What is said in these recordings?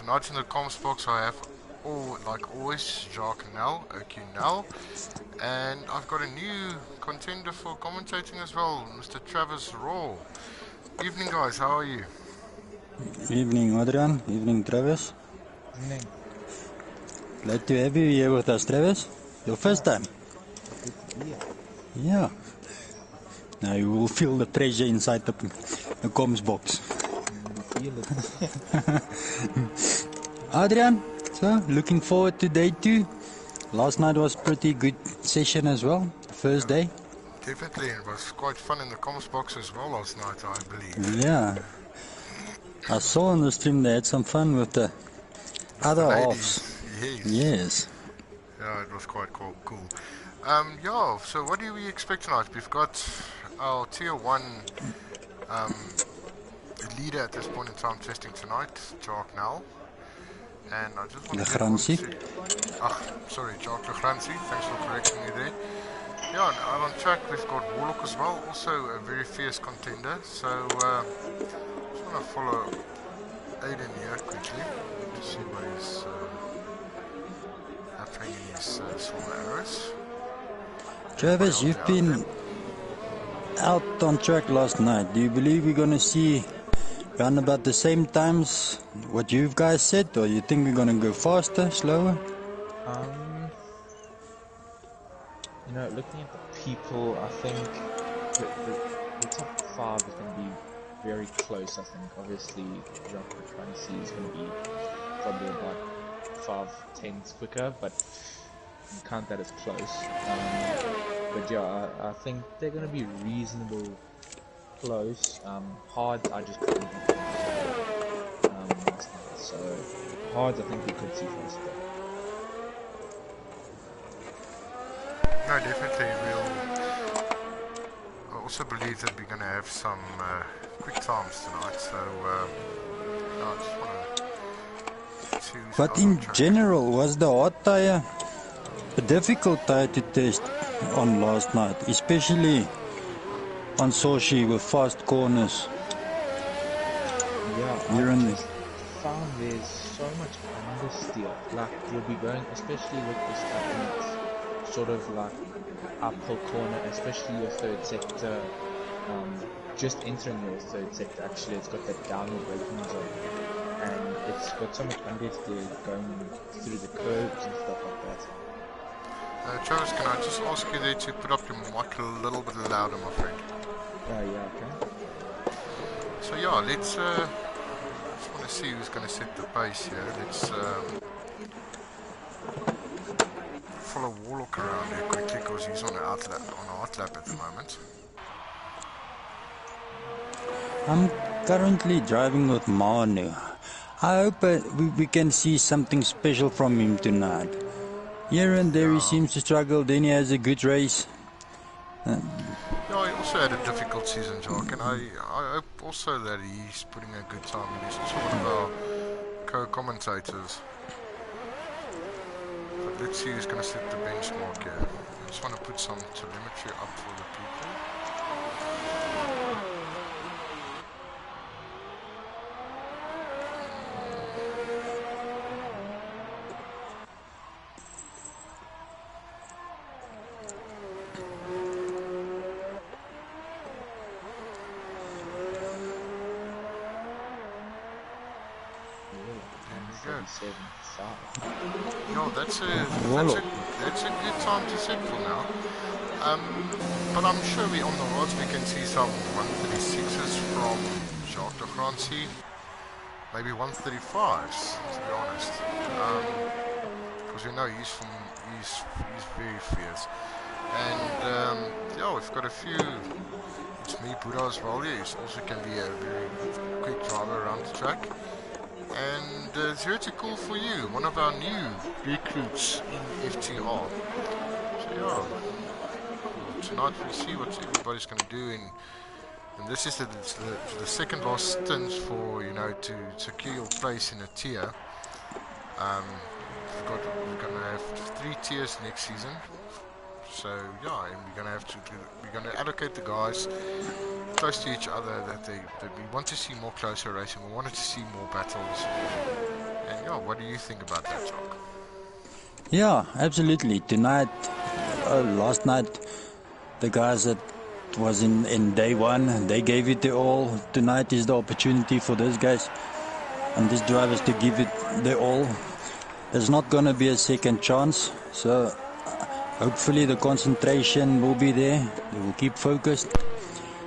tonight in the comms box I have, like always, Jacques Nel, OQ Nel, and I've got a new contender for commentating as well, Mr. Travis Raw. Evening, guys. How are you? Evening, Adrian. Evening, Travis. Evening. Glad to have you here with us, Travis. Your first time. Yeah. Now you will feel the pressure inside the comms box. Feel it. Adrian, so looking forward to day 2. Last night was pretty good session as well. First day. Definitely, it was quite fun in the comms box as well last night, I believe. Yeah. I saw on the stream they had some fun with the other halves. Yes. Yeah, it was quite cool. Yeah, so what do we expect tonight? We've got our tier 1 leader at this point in time testing tonight, Jacques Nel. And I just want to get on to... sorry, Jacques Legrancy, thanks for correcting me there. Yeah, and out on track we've got Warlock as well, also a very fierce contender. So, just want to follow Aiden here quickly to see what he's happening in his silver arrows. Travis, you've been out on track last night. Do you believe we're going to see around about the same times what you guys said, or you think we're going to go faster, slower? You know, looking at the people, I think the top 5 is going to be very close. I think obviously Jacques Legrancy is going to be probably about 5/10 quicker, but you count that as close. But yeah, I think they're going to be reasonable close. Hard, I just couldn't think last night. So hard, I think we could see first. No, definitely. I also believe that we're going to have some quick times tonight. So I just want to choose. But in general, was the hard tire a difficult tire to test on last night, especially on Sochi with fast corners? Yeah, I just found there's so much understeer. Like you'll be going, especially with this technique, sort of like uphill corner, especially your third sector. Just entering your third sector, actually, it's got that downward braking zone, and it's got so much understeer going through the curves and stuff like that. Travis, can I just ask you there to put up your mic a little bit louder, my friend? Yeah, okay. So yeah, let's I just want to see who's going to set the pace here. Let's follow Warlock around here quickly because he's on a hot lap at the moment. I'm currently driving with Manu. I hope we can see something special from him tonight. Here and there he seems to struggle, then he has a good race. Yeah, he also had a difficult season, Jacques, and I hope also that he's putting a good time in. He's also one of our co-commentators. But let's see who's going to set the benchmark here. I just want to put some telemetry up for the people. No, that's a good time to set for now. But I'm sure on the roads we can see some 136s from Jacques Legrancy, maybe 135s to be honest. Because we know he's very fierce. And yeah, we've got a few. It's me, Buddha as well. He also can be a very quick driver around the track. And Zero to Cool for You, one of our new recruits in FTR. So yeah, tonight we'll see what everybody's going to do and this is the second last stint for, you know, to secure your place in a tier. We're going to have 3 tiers next season. So yeah, and we're going to allocate the guys close to each other that we want to see more closer racing. We wanted to see more battles, and What do you think about that, Jock? Yeah, absolutely. Tonight, last night, the guys that was in day one, they gave it their all. Tonight is the opportunity for those guys and these drivers to give it their all. There's not going to be a second chance, so hopefully the concentration will be there. They will keep focused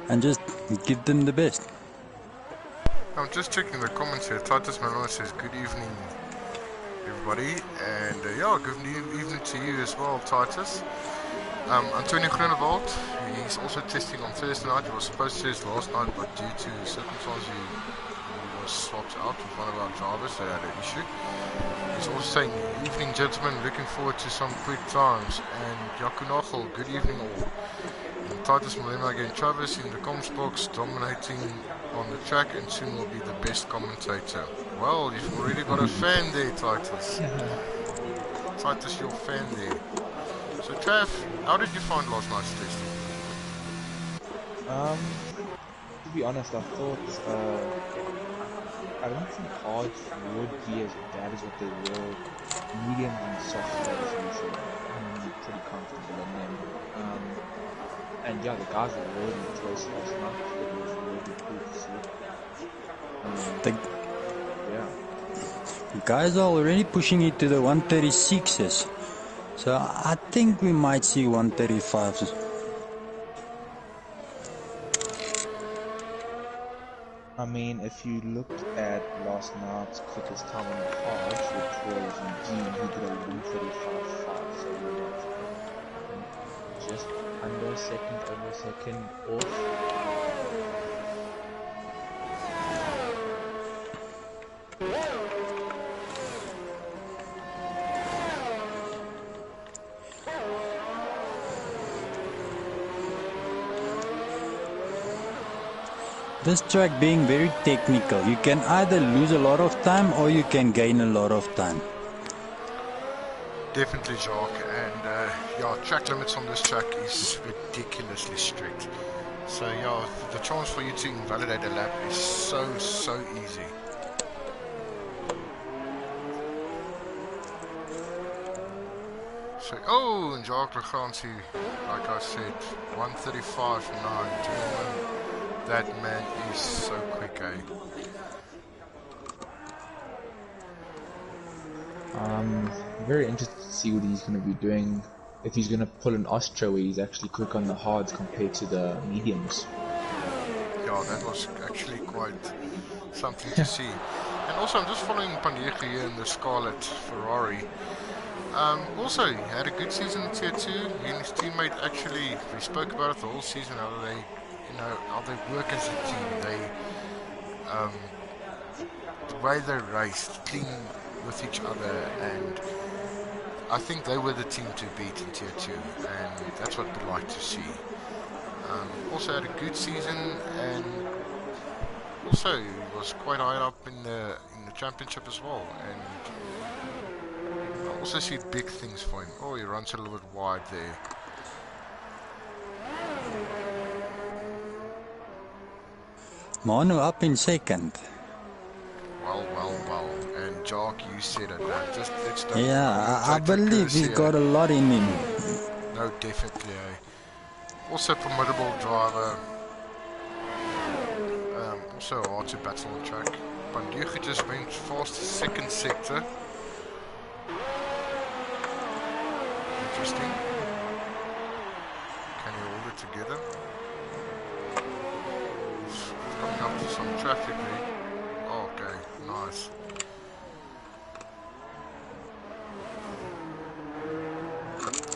and just give them the best. I'm just checking the comments here. Titus Malone says, good evening, everybody. And yeah, good evening to you as well, Titus. Antonio Groenewald, he's also testing on Thursday night. He was supposed to test last night, but due to circumstances, he was swapped out with one of our drivers. They had an issue. He's also saying, evening, gentlemen. Looking forward to some quick times. And Jaco Nagel, good evening all. And Titus Malema again. Travis in the comms box, dominating on the track, and soon will be the best commentator. Well, you've already got a fan there, Titus. Titus, your fan there. So, Trav, how did you find last night's testing? To be honest, I thought I don't think hards would be as bad as what they were. Mediums and soft as usual. I'm pretty comfortable in them. And yeah, the guys were really close last night. It was really cool to see. Yeah. The guys are already pushing it to the 136s. So I think we might see 135s. I mean, if you looked at last night's quickest time on the hards, which was Eugene, he did a 135.5, so we're not just under a second, over a second off. This track being very technical, you can either lose a lot of time or you can gain a lot of time. Definitely, Jacques, and yeah, track limits on this track is ridiculously strict. So yeah, the chance for you to invalidate a lap is so easy. So, oh, and Jacques Legrandsie, like I said, 135.9, gentlemen. That man is so quick, eh? Very interested to see what he's going to be doing. If he's going to pull an Austro where he's actually quick on the hards compared to the mediums. Yeah, that was actually quite something to see. And also, I'm just following Pandiega here in the Scarlet Ferrari. Also, he had a good season in Tier 2. He and his teammate actually, we spoke about it the whole season, how they work as a team. They, the way they raced, clean with each other, and I think they were the team to beat in Tier 2, and that's what we like to see. Also had a good season, and also he was quite high up in the championship as well. And I also see big things for him. Oh, he runs a little bit wide there. Manu up in second. Well. And Jacques, you said it. Now. Just let's don't. Yeah, I believe he's got a lot in him. No, definitely. Also formidable driver. Also hard to battle on track. Pandiega just went fast second sector. Interesting. Can he hold it together? Coming up to some traffic there. Okay, nice.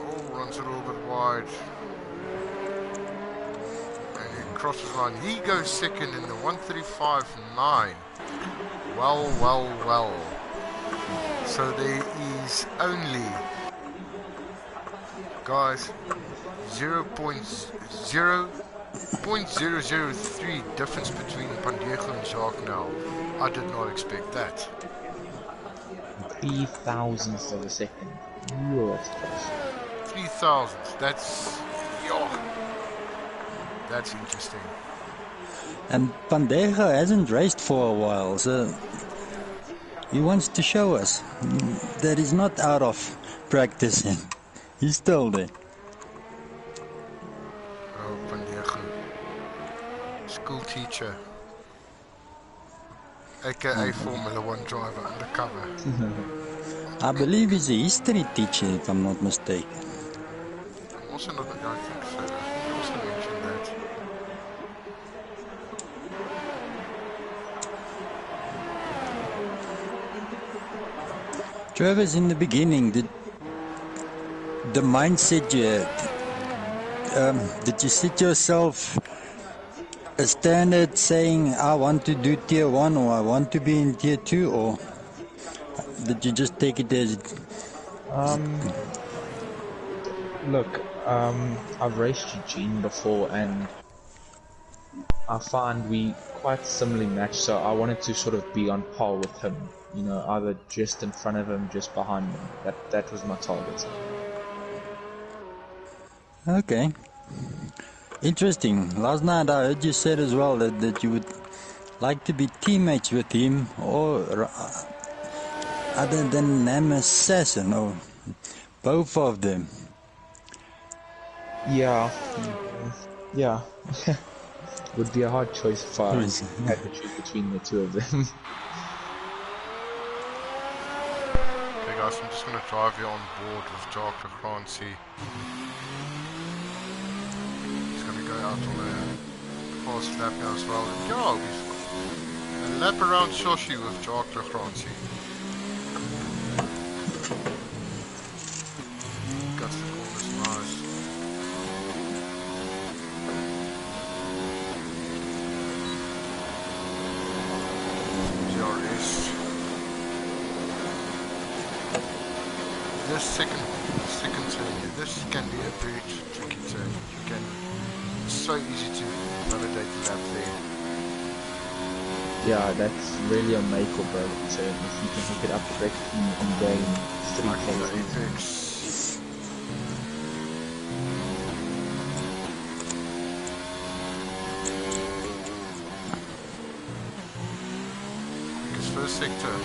Oh, runs a little bit wide. And he crosses the line. He goes second in the 135.9. Well. So there is only, guys, 0.003 difference between Pandiega and Jacques now. I did not expect that. 3 thousandths of a second. Whoa, that's close. 3 thousandths. That's interesting. And Pandiega hasn't raced for a while, so He wants to show us that he's not out of practicing. He's still there. Oh, Pandiego. School teacher. AKA Formula 1 driver undercover. I believe he's a history teacher, if I'm not mistaken. I'm also not, I think so. I think I also mentioned that. Travis, in the beginning, the mindset you had, did you set yourself a standard saying, I want to do tier 1 or I want to be in tier 2, or did you just take it as it... Look, I've raced Eugene before and I find we quite similarly matched, so I wanted to sort of be on par with him. You know, either just in front of him, just behind him. That was my target. Okay. Interesting. Last night I heard you said as well that you would like to be teammates with him, or other than an assassin, or both of them. Yeah. Yeah. Would be a hard choice if I Yes. had to choose between the two of them. Okay guys, I'm just going to drive you on board with Jacques Lefrancy. He's going to go out on a fast lap now as well. Yo, a lap around Shoshi with Jacques Lefrancy. Guts the corners, nice. GRS. This second turn here, this can be a very tricky turn. It's so easy to validate the lap there. Yeah, that's really a make or break turn. If you can hook it up correctly in game 3 Like the places. Apex. Quickest first sector.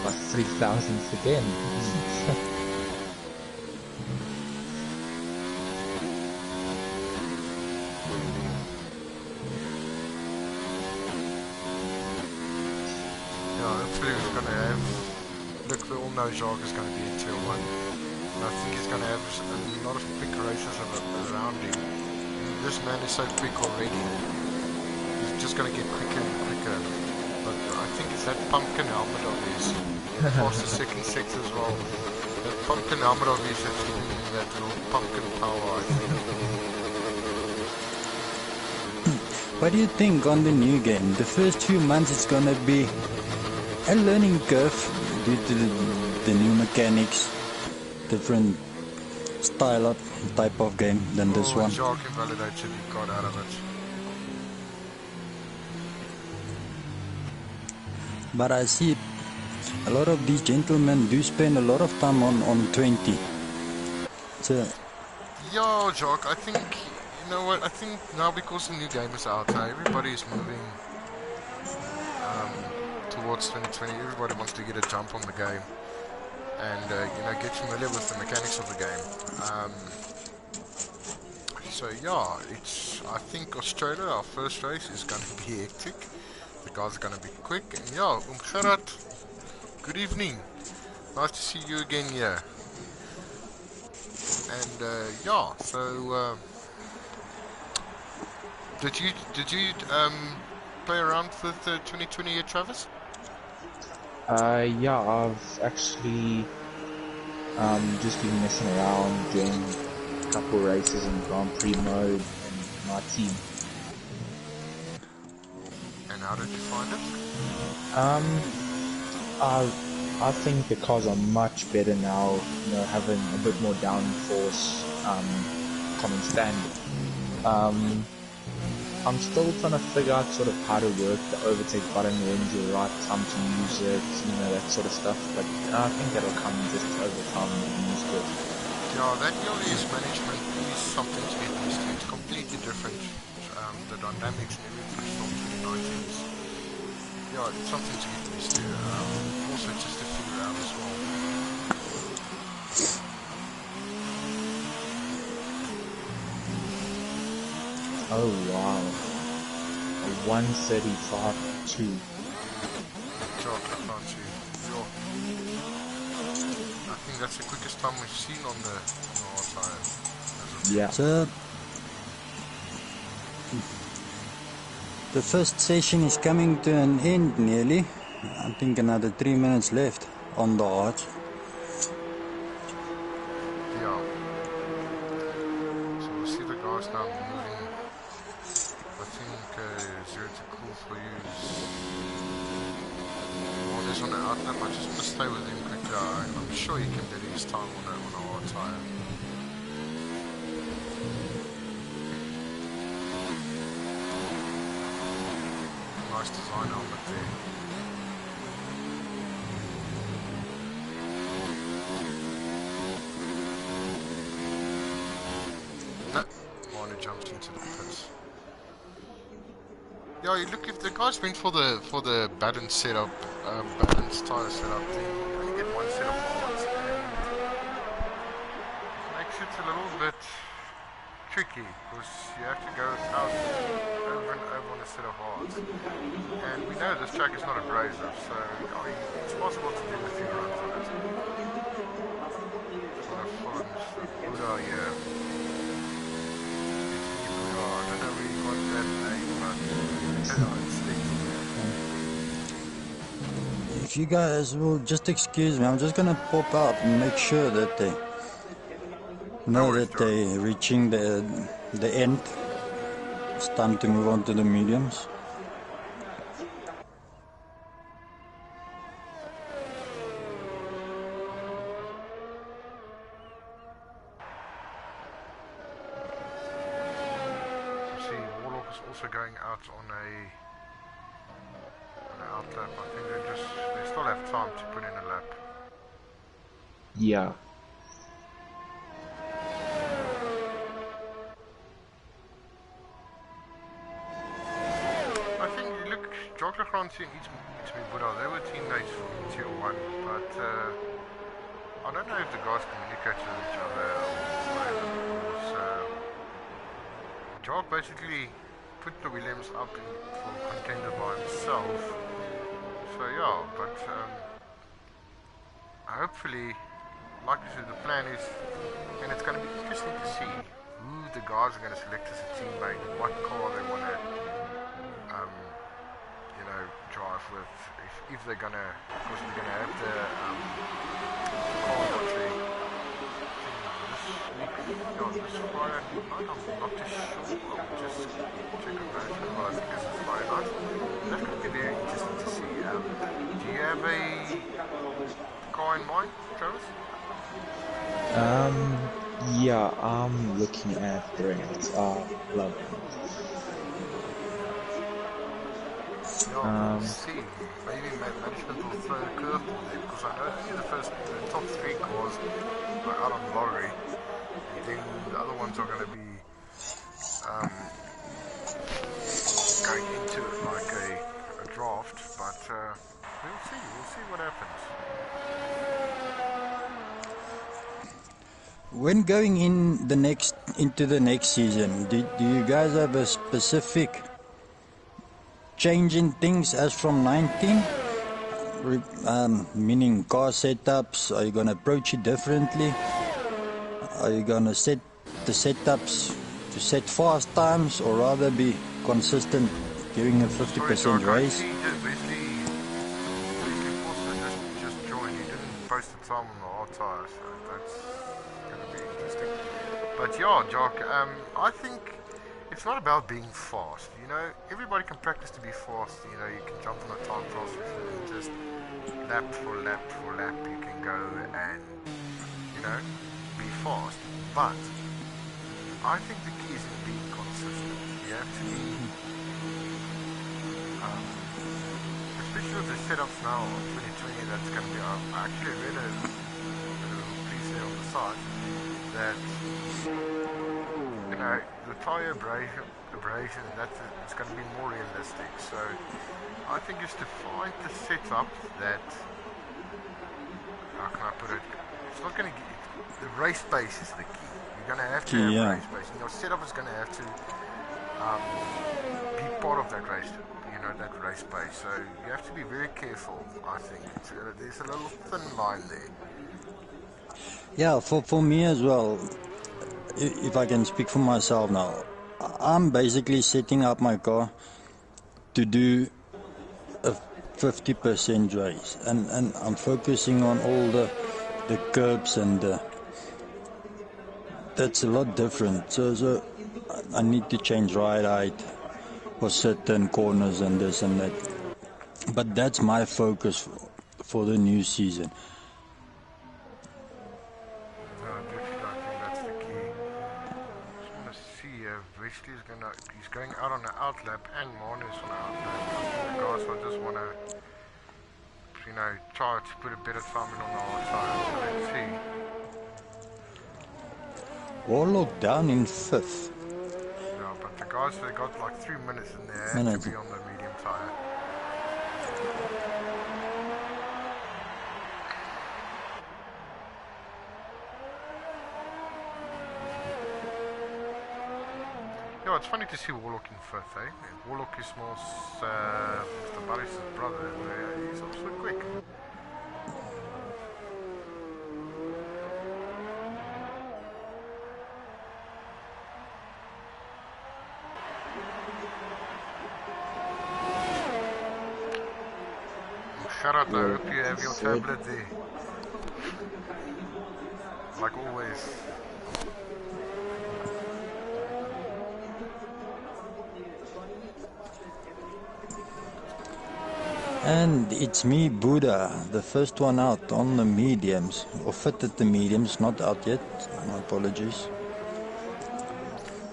Like 3,000th again. Hopefully we're going to have... Look, we all know Jacques is going to be in tier 1. And I think he's going to have a lot of quick races around him. This man is so quick already. He's just going to get quicker and quicker. But I think it's that pumpkin helmet of his. Past the second sector as well. That pumpkin helmet of his that's giving him that little pumpkin power, I think. What do you think on the new game? The first few months it's gonna be a learning curve due to the new mechanics, different type of game than this one. Jacques invalidated, he got out of it. But I see a lot of these gentlemen do spend a lot of time on 20. So Yeah, Jacques, I think, you know what, I think now because the new game is out now, everybody is moving towards 2020. Everybody wants to get a jump on the game and, get familiar with the mechanics of the game. So yeah, I think Australia, our first race, is going to be hectic. The guys are going to be quick. And yeah, Gerard, good evening. Nice to see you again here. And yeah, so did you play around with 2020 here, Travis? Yeah, I've actually just been messing around, doing a couple races in Grand Prix mode and my team. And how did you find it? I think the cars are much better now, having a bit more downforce, common standard. I'm still trying to figure out sort of how to work the overtake button, when's the right time to use it, that sort of stuff, but I think that'll come just over time and used to it. Yeah, that EOS management is something to get used to. It's completely different. The dynamics and everything from 2019 is, yeah, it's something to get used to. also just to figure out as well. Oh wow. A 1:35.2. Chocolate crunchy. Sure. I think that's the quickest time we've seen on the hard tire. Yeah. So the first session is coming to an end nearly. I think another 3 minutes left on the hard. Yeah. So we'll see the guys now moving. I think Zero to Cool for you is one is on the outlap. I just want to stay with him quickly. I'm sure he can beat his time on a hard tire. Nice design helmet there. Marnie jumps into the pits. Yeah, you look, if the guys went for the balanced setup, balanced tire setup, then you only get one set of parts, and makes it a little bit tricky because you have to go out over and over on a set of parts. And we know this track is not abrasive, so I mean it's possible to do a few runs on it. Sort of follows the Buddha here. I don't know where you got that name, but it sticks. If you guys will just excuse me, I'm just gonna pop out and make sure that they know that they're reaching the end. It's time to move on to the mediums. Also going out on an outlap. I think they still have time to put in a lap. Yeah. I think you look, Chocolate Crunchy and It's Me Buddha, they were teammates from Tier 1, but I don't know if the guys communicated with each other or whatever, because Jock basically put the Williams up for contender by himself. So yeah, but hopefully, like I said, the plan is, and it's going to be interesting to see who the guys are going to select as a teammate, what car they want to, drive with. If they're going to, because they're going to have the car that they. This Friday night, I'm not too sure. I'll just check on that. But I think this is Friday night. That's going to be very interesting to see. Do you have a car in mind, Travis? Yeah, I'm looking at Brent. Love it. Yeah, we'll see. Maybe management will throw a curveball there, because I know the top three cars are out on the lottery. Then the other ones are going to be going into it like a draft, but we'll see what happens. When going into the next season, do you guys have a specific change in things as from 19? Meaning car setups, are you going to approach it differently? Are you going to set the setups to set fast times, or rather be consistent, giving a 50% raise? Wesley just joined. He didn't post the time on the hard tire, so that's going to be interesting. But yeah, Jock, I think it's not about being fast. You know, everybody can practice to be fast. You know, you can jump on a time trial session and just lap for lap for lap. You can go and, be fast. But I think the key is in being consistent. You have to be, especially with the setups now on 2020, that's going to be, I actually read a little piece there on the side that, the tire abrasion, it's going to be more realistic. So I think it's to find the setup that put it? It's not going to get... The race pace is the key. You're going to have to have Yeah. race pace. And your setup is going to have to be part of that race, that race pace. So you have to be very careful, I think. There's a little thin line there. Yeah, for me as well, if I can speak for myself now, I'm basically setting up my car to do a 50% race, and I'm focusing on all the curbs and that's a lot different. So I need to change ride height for certain corners and this and that. But that's my focus for the new season. Definitely, I think that's the key. Just want to see Wesley's he's going out on an outlap and Manu's on an outlap. The guys I just want to, try to put a better time in on the hard side. So let's see. Warlock down in 5th. Yeah, but the guys, they got like 3 minutes in there to be on the medium tire. Yeah, it's funny to see Warlock in 5th, eh? Warlock is more Mr. Barry's brother, and he's also quick. Gerard, I hope you have your tablet there. Like always. And it's me, Buddha, the first one out on the mediums, or fitted the mediums, not out yet, my apologies.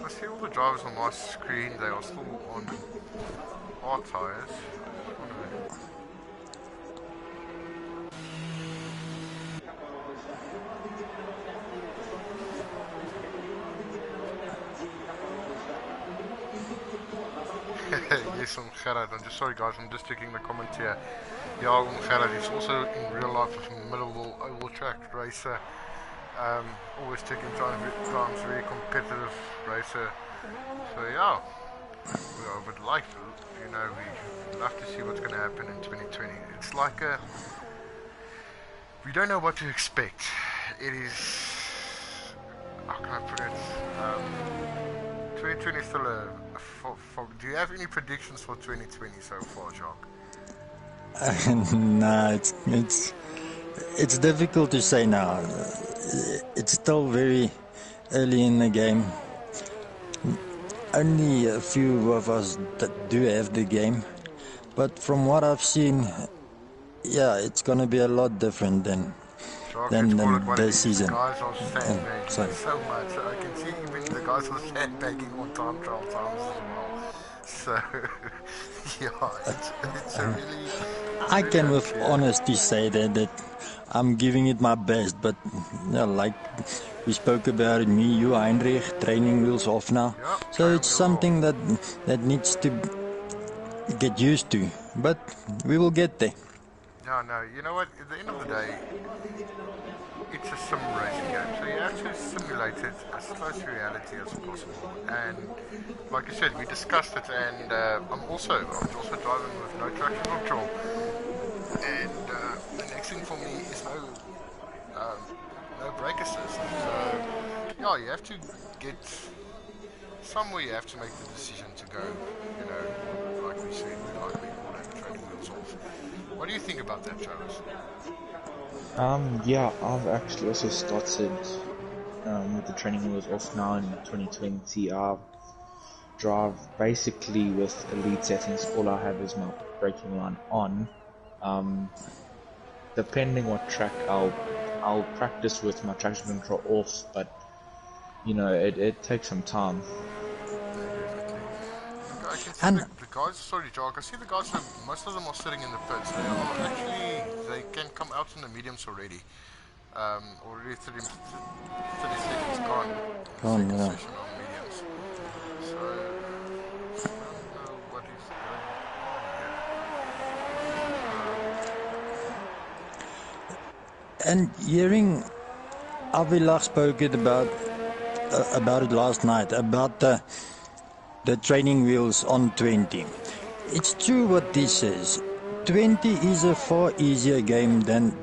I see all the drivers on my screen, they are still on hard tyres. Yes, Gerard, I'm just sorry guys, I'm just checking the comment here. Yeah, Gerard is also in real life a formidable oval track racer. Always taking times, very competitive racer. So yeah, I would like to, we love to see what's going to happen in 2020. It's like we don't know what to expect. It is, how can I put it? 2020 is still do you have any predictions for 2020 so far, Jacques? Nah, it's difficult to say now. It's still very early in the game. Only a few of us that do have the game, but from what I've seen, yeah, it's gonna be a lot different than this season. The guys are sandbagging so much. I can see even the guys are sandbagging on time trial times as well. So, yeah, it's a really... I can with honesty say that I'm giving it my best, but like we spoke about it, me, you, Heinrich, training wheels off now. Yep, So it's something that needs to get used to, but we will get there. No, you know what, at the end of the day, it's a sim racing game, so you have to simulate it as close to reality as possible. And like I said, we discussed it, and I'm also driving with no traction control. And the next thing for me is no brake assist. So yeah, you have to get somewhere. You have to make the decision to go. Like we said, like we call it, training wheels off. What do you think about that, Travis? Yeah, I've actually also started with the training wheels off now in 2020. I drive basically with elite settings. All I have is my braking line on. Depending what track I'll practice with my traction control off, but it takes some time. I can see the guys, sorry Jock, I see the guys, most of them are sitting in the pits. They can come out in the mediums already. Already 30 seconds gone. Second session on mediums. So, I don't know what is going on here. And hearing Avilach spoke about it last night, about the training wheels on 20. It's true what he says. 20 is a far easier game than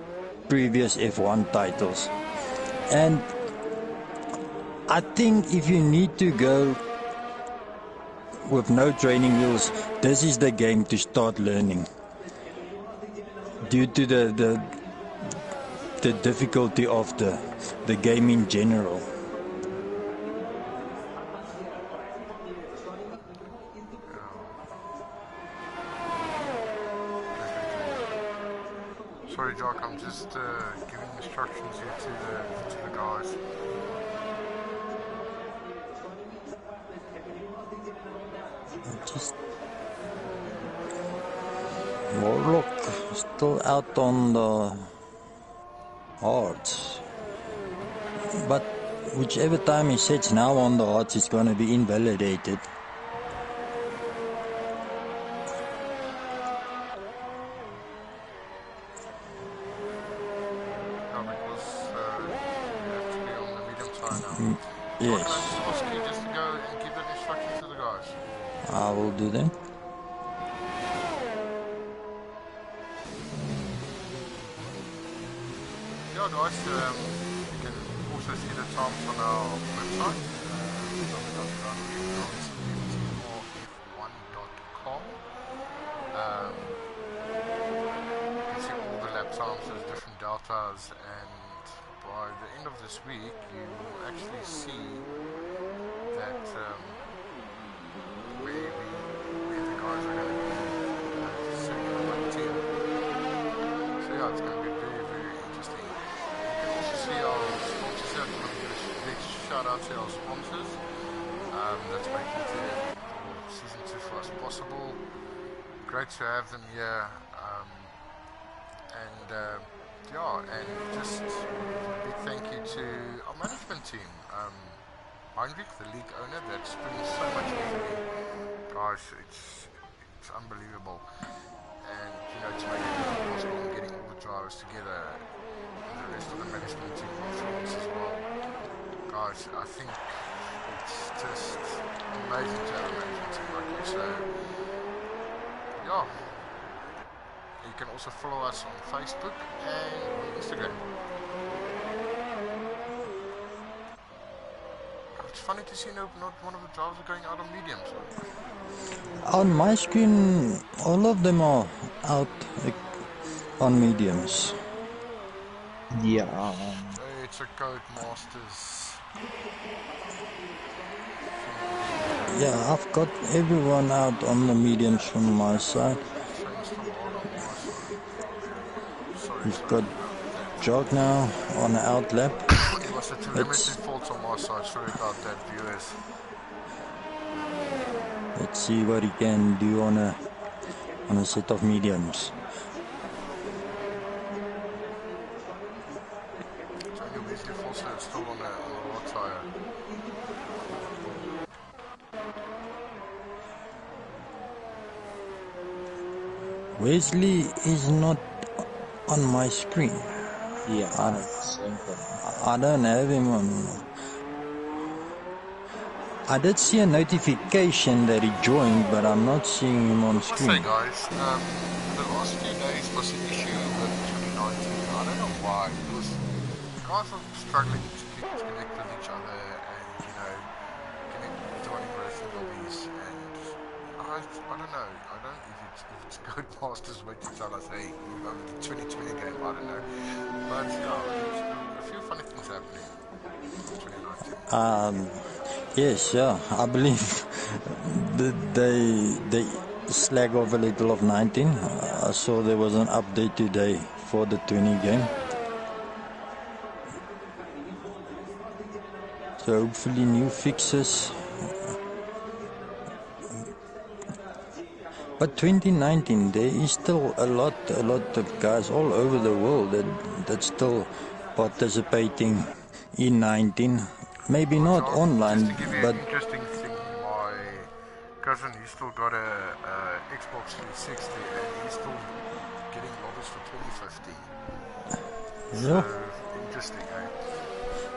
previous F1 titles. And I think if you need to go with no training wheels, this is the game to start learning. Due to the difficulty of the game in general. Sorry, Jock, I'm just giving instructions here to the guys. Just Warlock still out on the hards, but whichever time he sets now on the hards is going to be invalidated. Yes. Can I just ask you just to go and give that instruction to the guys? I will do that. Yeah, guys, you can also see the times on our website, www.f1.com. You can see all the lap times, there's different deltas, and by the end of this week, you will actually see that where the guys are going to be setting up my team. So yeah, it's going to be very, very interesting. You can also see our sponsors here. I'm going to give a big shout out to our sponsors. That's making the season 2 for us possible. Great to have them here. Yeah, and just a big thank you to our management team. Heinrich, the league owner, that's putting so much into me. Guys, it's unbelievable. And, you know, to make it possible and getting all the drivers together and the rest of the management team from France as well. Guys, I think it's just amazing to have a management team like you. So, yeah. You can also follow us on Facebook and on Instagram. It's funny to see not one of the drivers are going out on mediums. On my screen, all of them are out on mediums. Yeah. It's a Code Masters. Yeah, I've got everyone out on the mediums from my side. We've got Jog now on the out lap. It was a telemetry fault on my side, sorry about that, viewers. Let's see what he can do on a set of mediums. Daniel Wesley Foster is still on a raw tyre. Wesley is not on my screen. Yeah, I don't have him on. I did see a notification that he joined, but I'm not seeing him on screen. I say, guys, the last few days was an issue with 2019. I don't know why. Because guys are struggling to connect with each other and, you know, connect joining racing lobbies. And I don't know. I don't know if it's Codemasters waiting to tell us, hey, move over to 2020 game. I don't know. But yeah, there's a few funny things happening in 2019. Yes, yeah, I believe they slag off a little of 19. I saw there was an update today for the 20 game. So hopefully new fixes. But 2019, there is still a lot of guys all over the world that's still participating in 19. Maybe not online, just to give you but an interesting thing, my cousin, he's still got a Xbox 360 and he's still getting lobbies for 2015. So, Yeah. interesting, eh?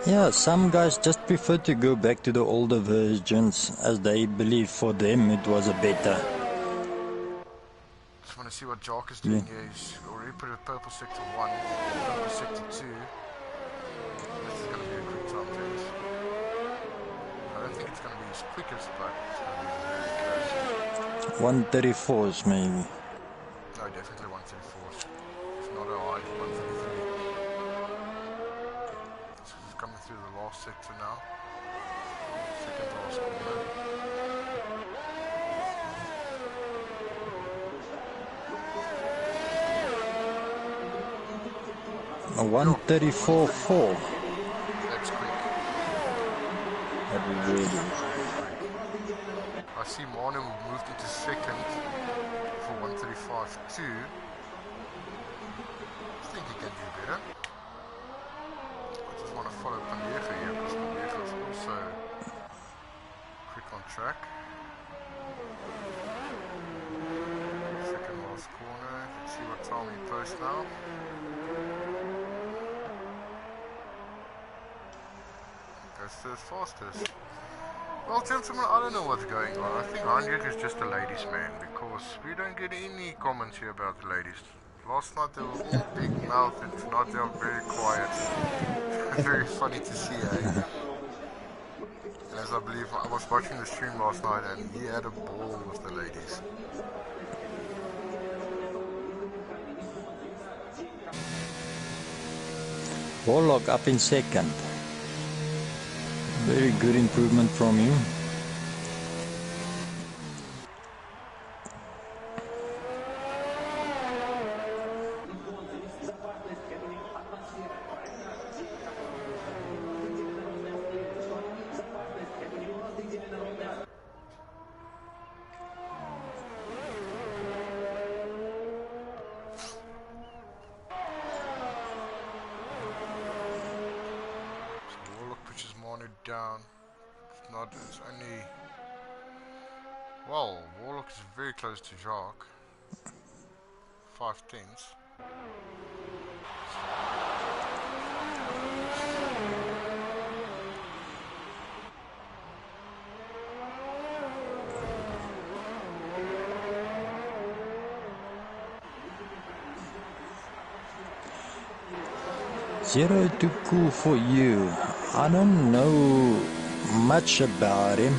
Yeah, some guys just prefer to go back to the older versions as they believe for them it was a better. Just want to see what Jock is Yeah. doing here. He's already put a purple sector 1, purple sector 2. This is going to be a quick time, gents. I don't think it's going to be as quick as, but it's going to be very close. 134s maybe. No, definitely 134s. If not a high 133. So he's coming through the last sector now. Second last corner. A 134.4. That's quick. That That's really is. very quick. I see Manu moved into second for 135.2. I think he can do better. I just want to follow Pandega here because Pandega is also quick on track. Second last corner. Let's see what time he posts now. That's the fastest. Well, gentlemen, I don't know what's going on. I think Heinrich is just a ladies' man because we don't get any comments here about the ladies. Last night they were all big mouth and tonight they are very quiet. Very funny to see, eh? And as I believe I was watching the stream last night and he had a ball with the ladies. Warlock up in second. Very good improvement from him. Down. It's not, it's only. Well, Warlock is very close to Jacques. 5/10. 0 to cool for you. I don't know much about him.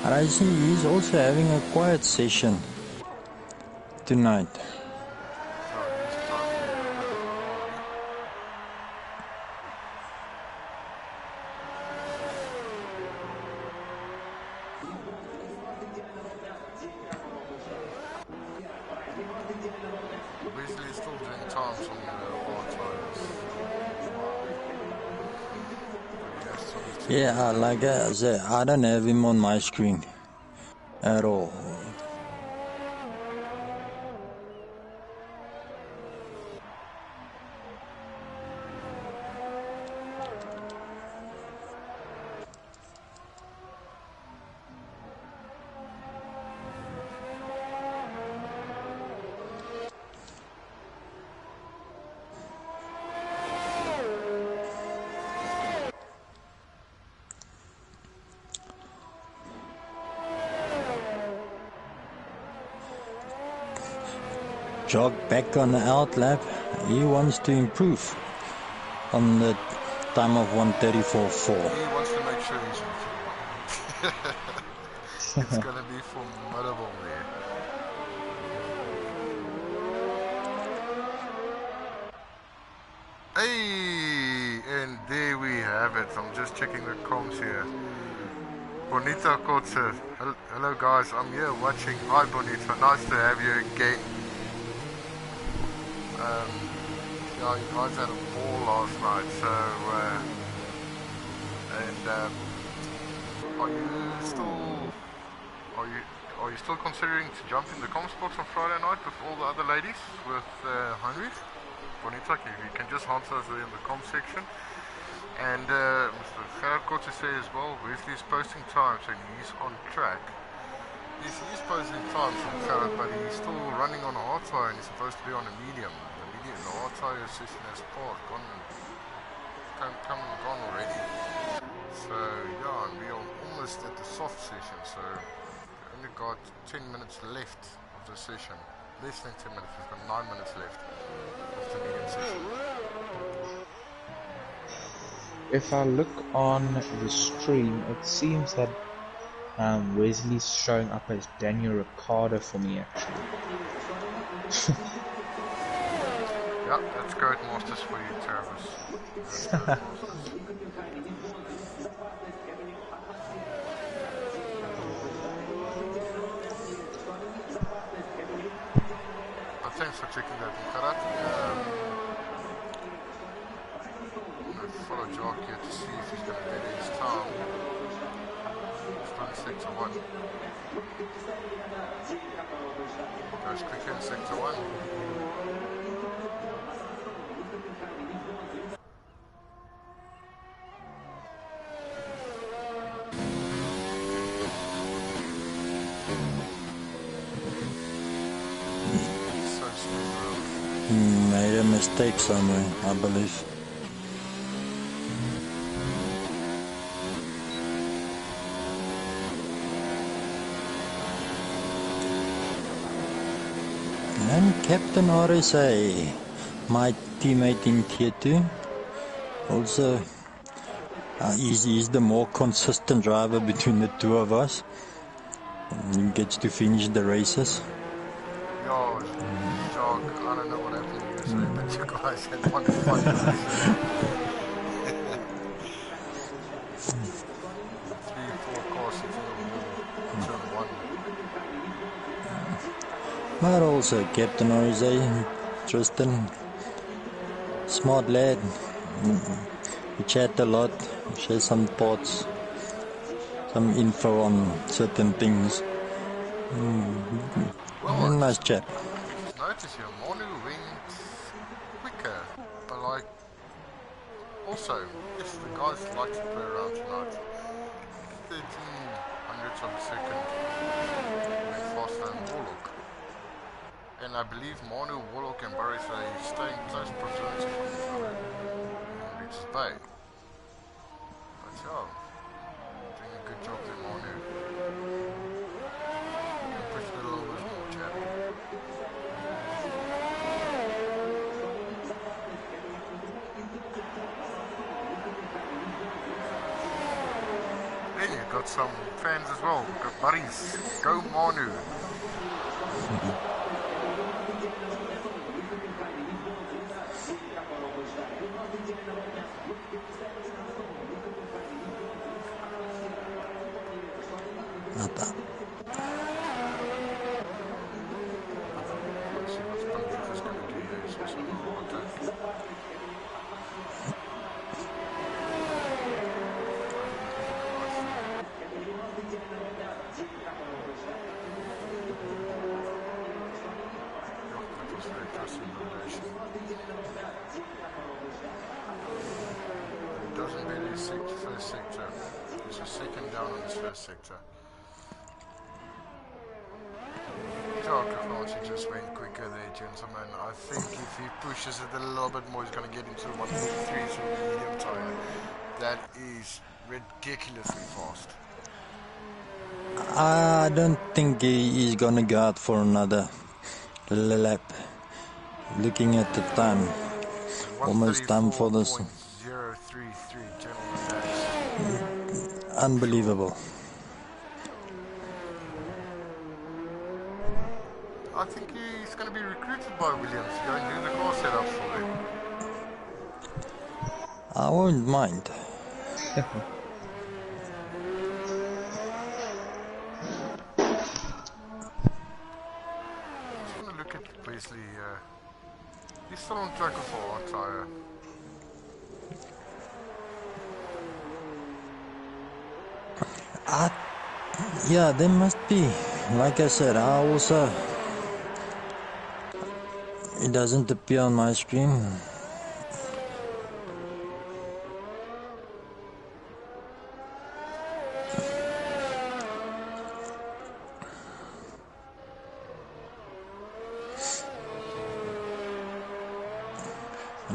And I see he's also having a quiet session tonight. Wesley is still doing times on the hard tires. Yeah, like I said, I don't have him on my screen at all. Jog back on the outlap. He wants to improve on the time of 134.4. He wants to make sure he's in Q1. It's going to be formidable there. Hey, and there we have it. I'm just checking the comms here. Bonita Kotze. Hello guys, I'm here watching. Hi Bonita, nice to have you again. Yeah, you guys had a ball last night, so are you still considering to jump in the comms box on Friday night with all the other ladies with Heinrich? Bonita, you can just answer us in the comms section. And Mr. Gerard Kotze says as well, Wesley's posting times and he's on track. Yes, he is posting times from Gerard, but he's still running on a hard tire and he's supposed to be on a medium. The the hard tire session has gone already. So yeah, and we are almost at the soft session, so we only got 10 minutes left of the session. Less than 10 minutes, we've got 9 minutes left of the medium session. If I look on the stream, it seems that Wesley's showing up as Daniel Ricciardo for me, actually. Yeah, that's Goat Masters for you, Travis. That's Goat Masters. But thanks for checking that, Mukarat. I'm going to follow Jock here to see if he's going to better his time. Starting sector 1. Goes quicker in sector 1. So smooth. Made a mistake somewhere, I believe. And Captain RSA, my teammate in Tier 2, also he's the more consistent driver between the two of us. He gets to finish the races. Yo, Jock, I don't know what happened to you, but you guys had one funny race. 3-4 cars hitting the wall, turn 1. But also Captain RSA, Tristan, smart lad. We chat a lot, share some thoughts, some info on certain things. Well, Nice chat. I just noticed here, Manu went quicker, but like, also, yes, the guys like to play around tonight. 13 hundredths of a second went faster than Warlock. And I believe Manu, Warlock and Boris are staying close proximity from each other in Richards Bay. But yeah, doing a good job there, Manu. You can push it a little bit more, Chaddy. Then you got some fans as well. We've got buddies. Go Manu. Not that. Let's see what Bundy's going to do here. He's also on the water. That was very close in relation. He doesn't beat his first sector. He's a second down on his first sector. He just went quicker there, gentlemen. I think if he pushes it a little bit more, he's going to get into the 143 so the medium tire. That is ridiculously fast. I don't think he's gonna go out for another lap. Looking at the time, almost time for this. 033, gentlemen, that's Unbelievable. I think he's going to be recruited by Williams to go and do the car setup for them. I won't mind. Just want to look at Wesley. He's still on track for our tire. Yeah, there must be. Like I said, I also... It doesn't appear on my screen.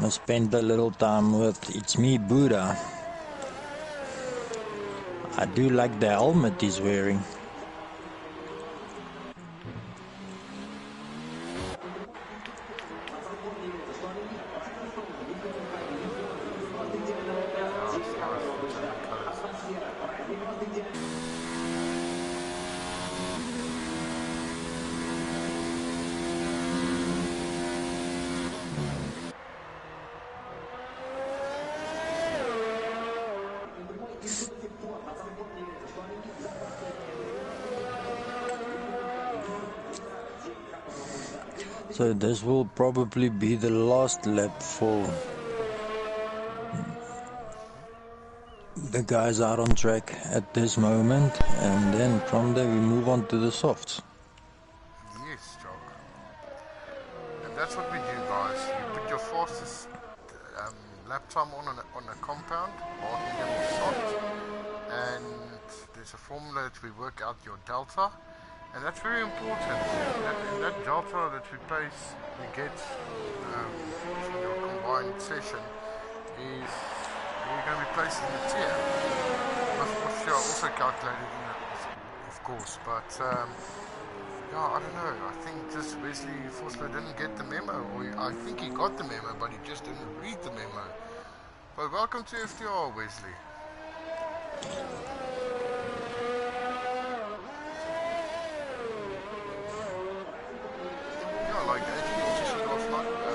gonna spend a little time with It's Me Buddha. I do like the helmet he's wearing. So this will probably be the last lap for the guys out on track at this moment, and then from there we move on to the softs. Yes, Jock. And that's what we do, guys. You put your fastest lap time on a compound, hard, medium, or soft, and there's a formula that we work out your delta, and that's very important. And that delta that we get from your combined session is you're going to be placed in the tier. With your also calculated in it, of course, but yeah, I don't know. I think just Wesley Vosloo didn't get the memo, or I think he got the memo, but he just didn't read the memo. But welcome to FTR, Wesley. Yeah, like actually also showed off like the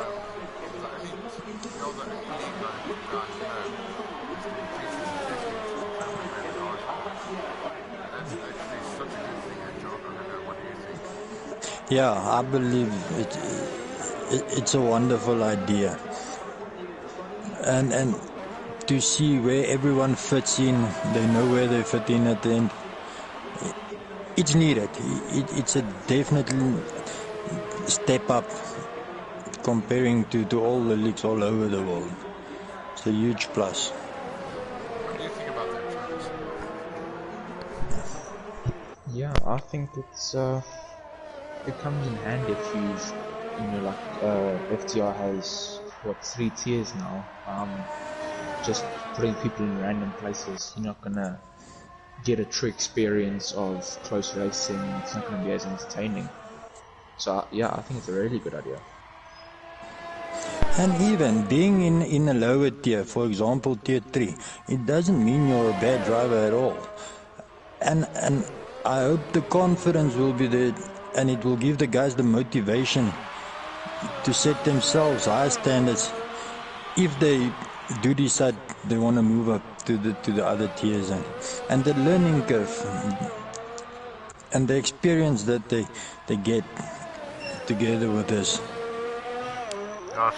only that's actually such a good thing, Jock. I don't know, what do you think? Yeah, I believe it's a wonderful idea, and to see where everyone fits in, they know where they fit in at the end. It's needed. It's a definitely step up comparing to all the leagues all over the world. It's a huge plus. What do you think about that, Travis? Yeah, I think it comes in handy if FTR has what 3 tiers now. Just putting people in random places, you're not gonna get a true experience of close racing. It's not gonna be as entertaining. So yeah, I think it's a really good idea. And even being in a lower tier, for example tier 3, it doesn't mean you're a bad driver at all. And I hope the confidence will be there, and it will give the guys the motivation to set themselves high standards if they do decide they want to move up to the other tiers, and the learning curve and the experience that they get together with us.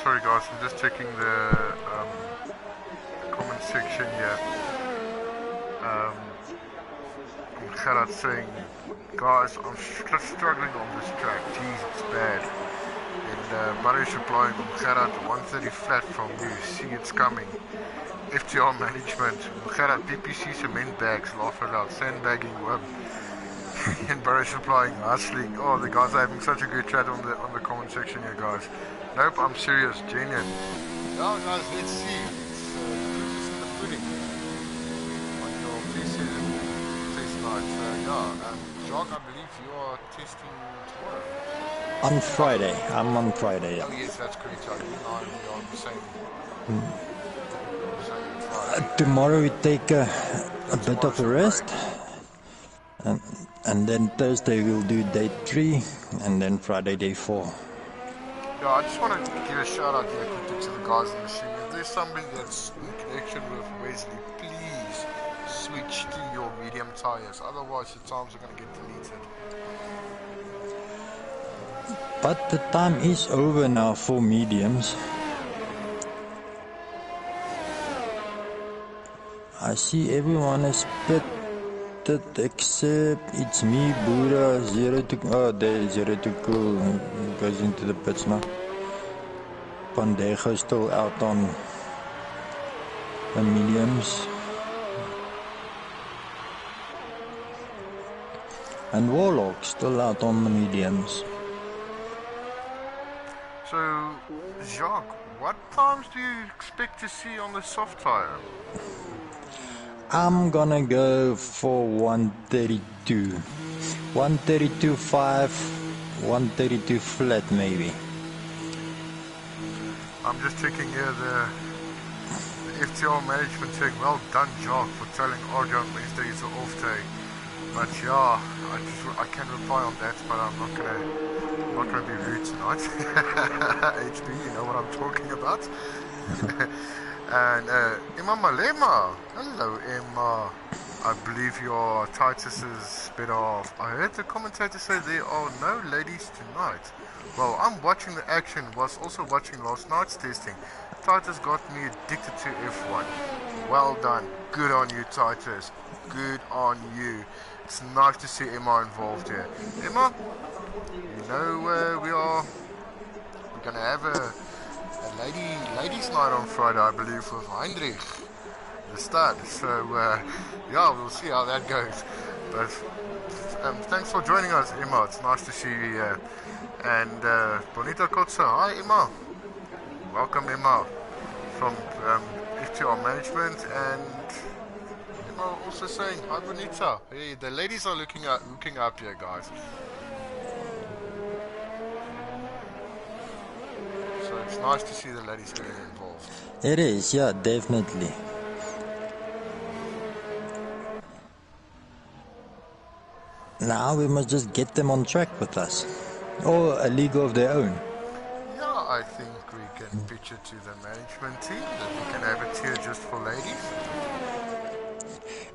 Sorry guys, I'm just checking the comment section here. Gerard saying, guys, I'm struggling on this track. Jeez, it's bad. And Barry's replying, Gerard, 130 flat from you. See, it's coming. FTR management. Gerard, PPC cement bags. Laugh it out. Sandbagging worm. And Barry's replying, hustling. Oh, the guys are having such a good chat on the comment section here, guys. Nope, I'm serious, genuine. Well, guys, let's see. It's in the pudding on your pre-season test night. Jacques, I believe you are testing tomorrow. On Friday. I'm on Friday. Yeah. Oh yes, that's correct. So you and I are on the same Friday. Tomorrow we take a bit of a rest, and then Thursday we'll do day 3, and then Friday day 4. Yeah, I just want to give a shout out here quickly to the guys in the machine. If there's somebody that's in connection with Wesley, please switch to your medium tires. Otherwise, your times are going to get deleted. But the time is over now for mediums. I see everyone is pitted except It's Me, Buddha, there 0 to cool goes into the pits now. Pandejo still out on the mediums. And Warlock still out on the mediums. So, Jacques, what times do you expect to see on the soft tire? I'm gonna go for 132. 132.5, 132 flat maybe. I'm just checking here the FTR management saying, well done, Jacques, for telling RJ on Wednesday is an off day. But yeah, I can reply on that, but I'm not gonna be rude tonight. HB, you know what I'm talking about. And Emma Malema, hello Emma. I believe you're Titus's better half. I heard the commentator say there are no ladies tonight. Well, I'm watching the action, was also watching last night's testing. Titus got me addicted to F1. Well done. Good on you, Titus. Good on you. It's nice to see Emma involved here. Emma, you know we're gonna have a ladies night on Friday, I believe, with Heinrich, the stud. So yeah, we'll see how that goes. But thanks for joining us, Emma. It's nice to see you here. And Bonita Kotsa, hi Emma. Welcome, Emma, from FTR Management. And Emma also saying hi, Bonita. Hey, the ladies are looking up here, guys. So it's nice to see the ladies getting involved. It is, yeah, definitely. Now we must just get them on track with us. Or a league of their own. Yeah, I think we can pitch it to the management team that we can have a tier just for ladies.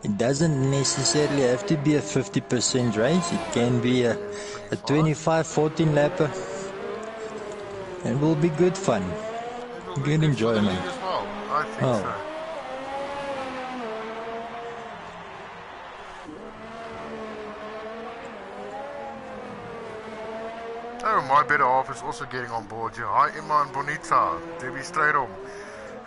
It doesn't necessarily have to be a 50% race. It can be a 25-14 lapper. It will be good fun. It will be Good good enjoyment. for the league as well. I think Oh. so. Oh, my better half is also getting on board here. Hi, Emma and Bonita. Debbie Straydom.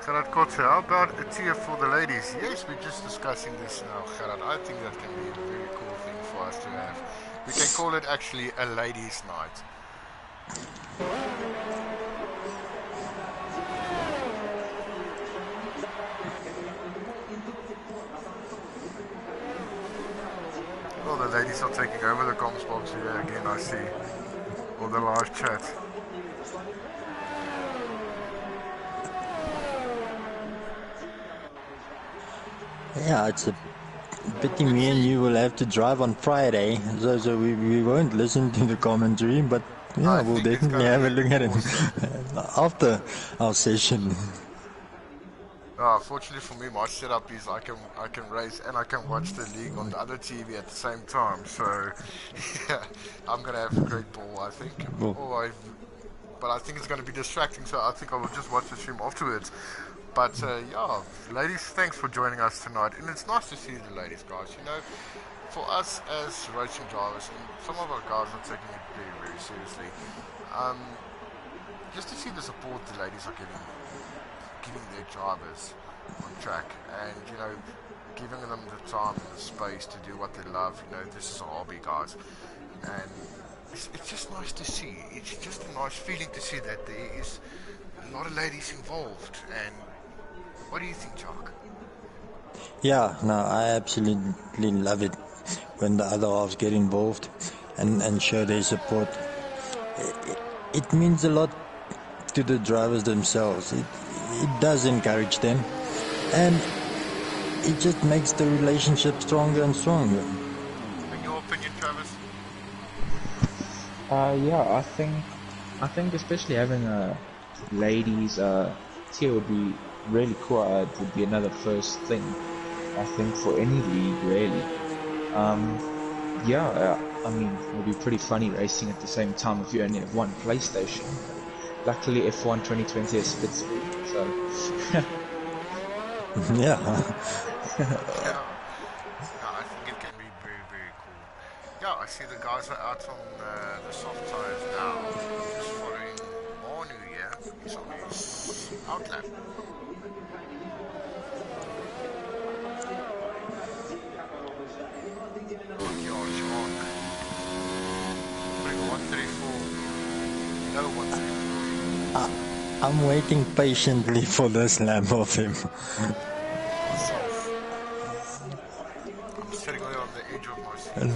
Gerard Kotze, how about a tier for the ladies? Yes, we're just discussing this now, Gerard. I think that can be a very cool thing for us to have. We can call it actually a ladies' night. Well, the ladies are taking over the comms box here again, I see. Or the live chat. Yeah, it's a pity me and you will have to drive on Friday, so we won't listen to the commentary, but yeah, we'll definitely have a look at it after our session. Fortunately for me, my setup is I can race and I can watch the league on the other TV at the same time. So yeah, I'm gonna have a great ball, I think. But I think it's gonna be distracting, so I think I will just watch the stream afterwards. But yeah, ladies, thanks for joining us tonight, and it's nice to see the ladies, guys. You know, for us as racing drivers, and some of our guys are taking it very, very seriously. Just to see the support the ladies are giving their drivers on track, and you know, giving them the time and the space to do what they love. You know, this is a hobby, guys, and it's just nice to see. It's just a nice feeling to see that there is a lot of ladies involved. And what do you think, Jock? Yeah, no, I absolutely love it when the other halves get involved and show their support. It means a lot to the drivers themselves. It does encourage them, and it just makes the relationship stronger and stronger. In your opinion, Travis? Yeah, I think especially having a ladies tier would be really cool. It would be another first thing, I think, for any league really. Yeah, I mean, it would be pretty funny racing at the same time if you only have one PlayStation. Luckily, F1 2020 is split screen, so Yeah. Yeah. I think it can be very, very cool. Yeah, I see the guys are out on the soft tires now. Just following Manu here. He's on his outlap. Bring 134. No 134. I'm waiting patiently for this lap of him. I'm sitting there on the edge of my seat.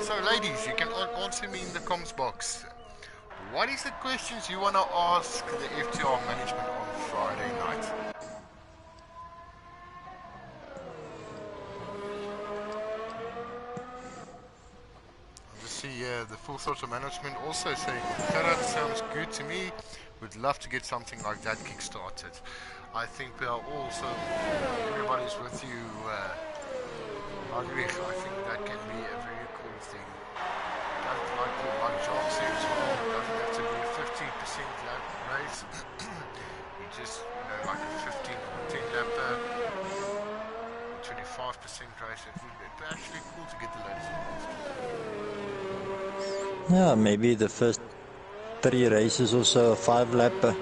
So ladies, you can answer me in the comments box. What is the questions you want to ask the FTR management on Friday night? See, the full social management also saying that sounds good to me. Would love to get something like that kick-started. I think we are also, everybody's with you, Heinrich. I think that can be a very cool thing. Like John says, it doesn't have to be a 15% lap race. You just, like a 15 or 10 lapper, 25% race. It'd be actually cool to get the ladies involved. Yeah, maybe the first 3 races or so, a 5-lapper,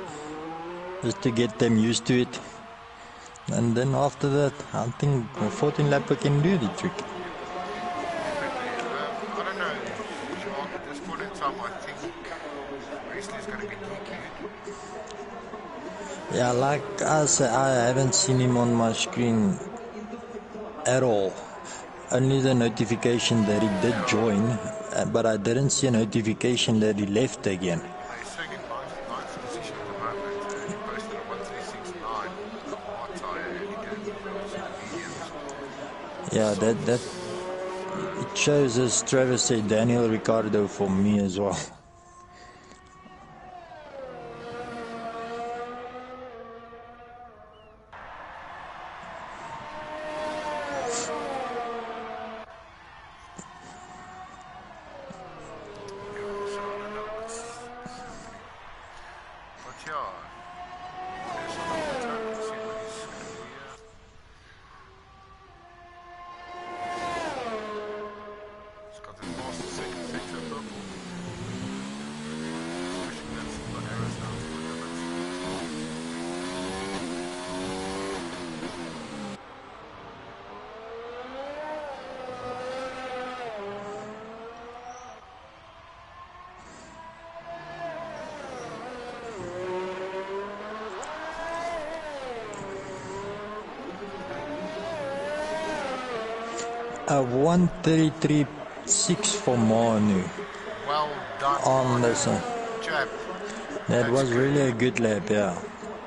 just to get them used to it. And then after that, I think a 14-lapper can do the trick. I don't know, Jacques, at this point in time, I think Wesley's going to be DQ'd. Yeah, like I said, I haven't seen him on my screen at all. Only the notification that he did join, but I didn't see a notification that he left again. He's sitting in ninth position at the moment. He posted a 1369 hard tyre and he didn't move over to the mediums. Yeah, that it shows, as Travis said, Daniel Ricciardo for me as well. A 1:33.6 for Manu. Well done. On the Jab. That was really a good lap, yeah.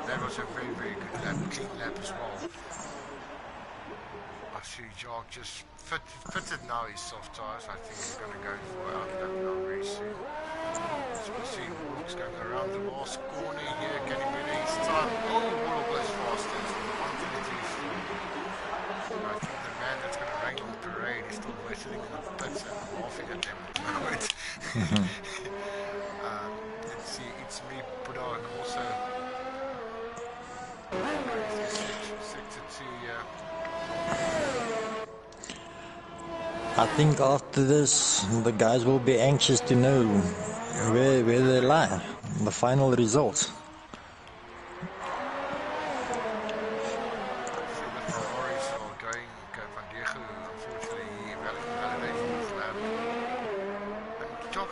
That was a very, very good lap. Clean lap as well. I see Jacques just fitted now his soft tyres. I think he's going to go for out lap now very soon. So we'll see Warlock's going around the last corner here. Getting ready his time. Oh, Warlock goes faster. It's 1:33.4. I think the man that's going to rain on the parade is still sitting in the pits and laughing at them at the moment. Let's see, it's me, Budak, also. Sector 2, I think after this, the guys will be anxious to know where they lie, the final results.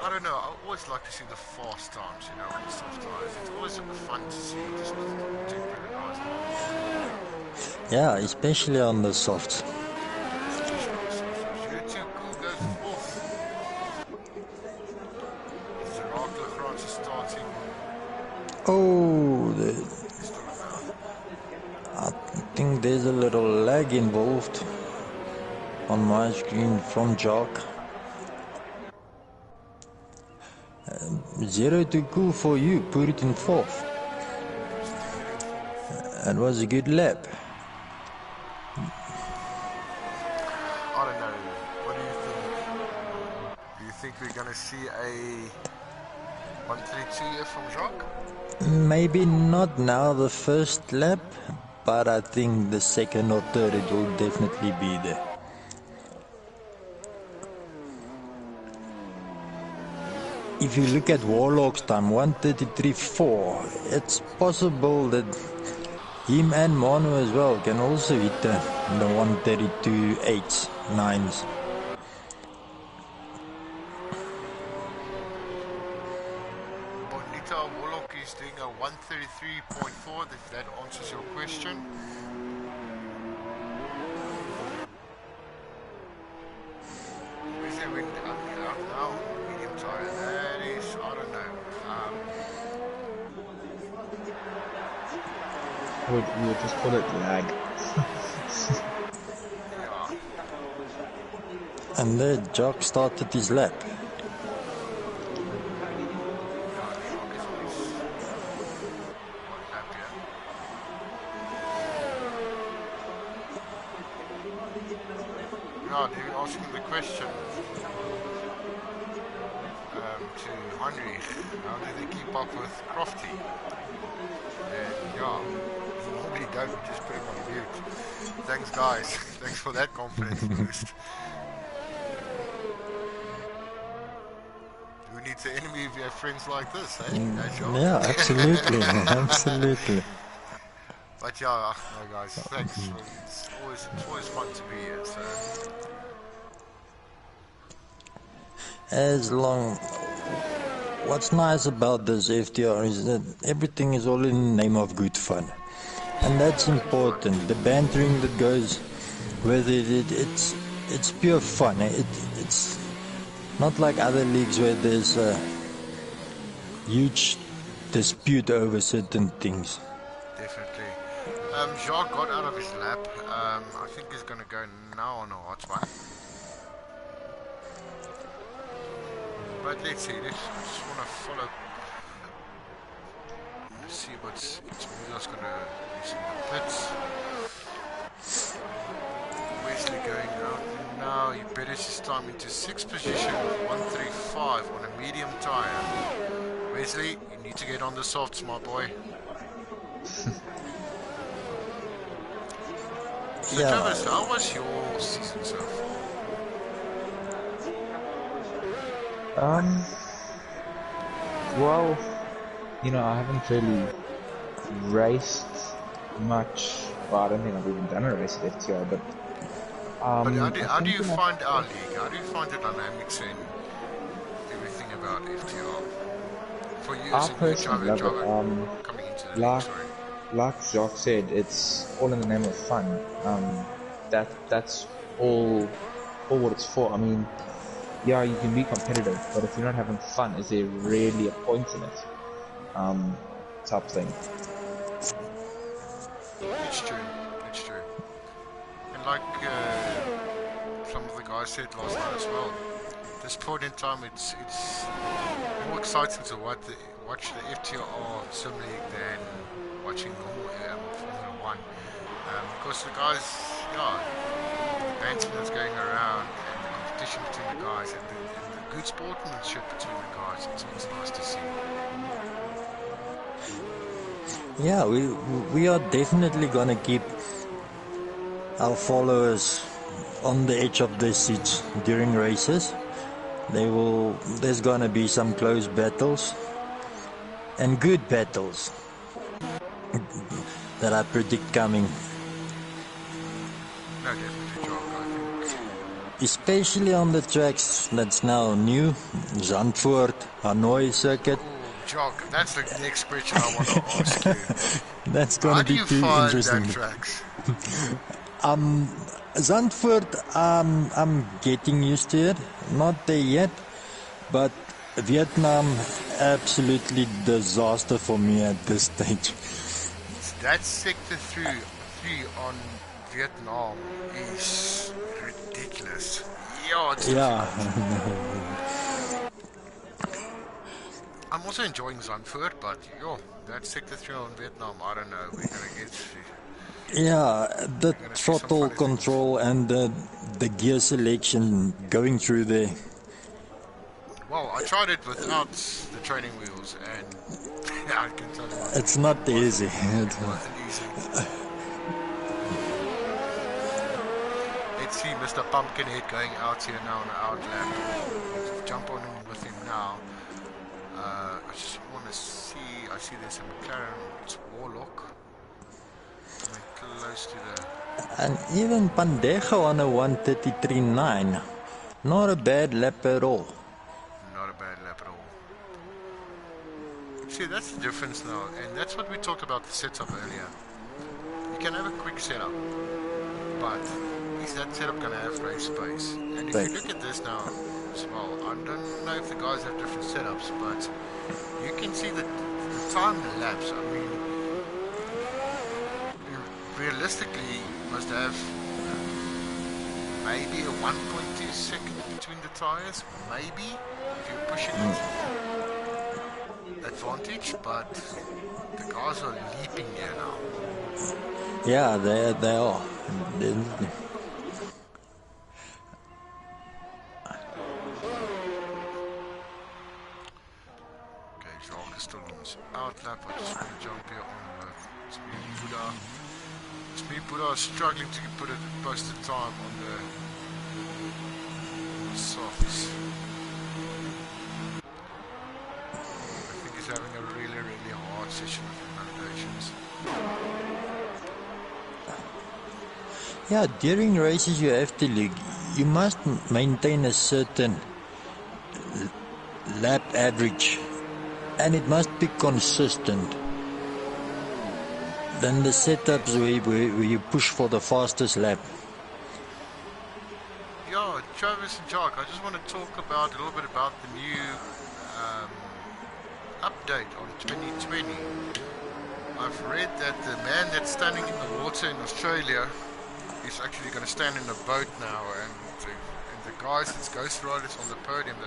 I don't know, I always like to see the fast times, on the soft tires. It's always fun to see, just to nice. Yeah, especially on the softs. Oh, I think there's a little lag involved on my screen from Jock. 0-2 for you, put it in 4th. That was a good lap. I don't know, what do you think? Do you think we're going to see a 132 here from Jacques? Maybe not now the first lap, but I think the second or third it will definitely be there. If you look at Warlock's time, 1:33.4, it's possible that Him and Manu as well can also hit the 132 8s, 9s. Bonita Warlock is doing a 133.4, if that answers your question. Is there wind out now? Medium tire. That is, I don't know. We would just call it lag. Yeah. And the Jock started his lap. Yeah, they're asking the question to Heinrich, how do they keep up with Crofty? And yeah, normally don't, we just put him on mute. Thanks guys, thanks for that confidence boost. We need to enemy if you have friends like this, eh? Yeah, absolutely, absolutely. But yeah, no guys, thanks. It's always fun to be here. So. As long, what's nice about this FTR is that everything is all in the name of good fun, and that's important. The bantering that goes with it, it's pure fun. It's not like other leagues where there's a huge dispute over certain things. Definitely. Jacques got out of his lap. I think he's going to go now on a hot one. But let's see. I just want to follow. Let's see what's Munoz going to use in the pits. Wesley going out now. He betters his time into 6th position, 135 on a medium tyre. Wesley, you need to get on the softs, my boy. So Yeah. Travis, how was your season so far? Well, you know, I haven't really raced much. Well, I don't think I've even done a race at FTR, but how do you find our league? How do you find the dynamics and everything about FTR? For you as a new driver coming into the league, sorry. Like Jacques said, it's all in the name of fun. That's all what it's for. I mean, yeah, you can be competitive, but if you're not having fun, is there really a point in it? Type thing. It's true. And like some of the guys said last night as well, at this point in time, it's more exciting to watch the FTR Sim League than watching normal Formula 1. Because the guys, yeah, the banter that's going around and the competition between the guys and the good sportsmanship between the guys, it's nice to see. Yeah, we are definitely gonna keep our followers on the edge of their seats during races. There's gonna be some close battles and good battles that I predict coming. No, definitely, Jock, I think. Especially on the tracks that's now new, Zandvoort, Hanoi circuit. Ooh, Jock, that's the next question I want to ask you. That's gonna be too interesting. How do you find that tracks? Zandvoort, I'm getting used to it. Not there yet, but Vietnam, absolutely disaster for me at this stage. That sector 3 on Vietnam is ridiculous. Yeah. I'm also enjoying Zandvoort, but that sector 3 on Vietnam, I don't know. We're gonna get through. Yeah, the throttle control and the gear selection going through there. Well, I tried it without the training wheels, and I can tell you it's not easy. It wasn't easy. Let's see Mr. Pumpkinhead going out here now on the outlap. Let's jump on him with him now. I just want to see. I see there's a McLaren. It's Warlock. We're close to the... And even Pandejo on a 1:33.9. Not a bad lap at all. Not a bad lap at all. See, that's the difference now, and that's what we talked about the setup earlier. You can have a quick setup, but is that setup going to have race space? And if you look at this now as well, I don't know if the guys have different setups, but you can see that the time lapse, I mean, realistically, you must have maybe a 1.2 second between the tires, maybe, if you're pushing it. Advantage, but the guys are leaping here now. Yeah, they are. Definitely. Okay, Jacques is still on his outlap. I just want to jump here on it's me, Buddha. It's me, Buddha, struggling to put a posted time on the softs. I think he's having a really hard session of validations. Yeah, during races you have to look. You must maintain a certain lap average, and it must be consistent. Then the setups where you push for the fastest lap. Yeah, Travis and Jock, I just want to talk about a little bit about the new update on 2020. I've read that the man that's standing in the water in Australia is actually going to stand in a boat now, and the guys that's Ghost Riders on the podium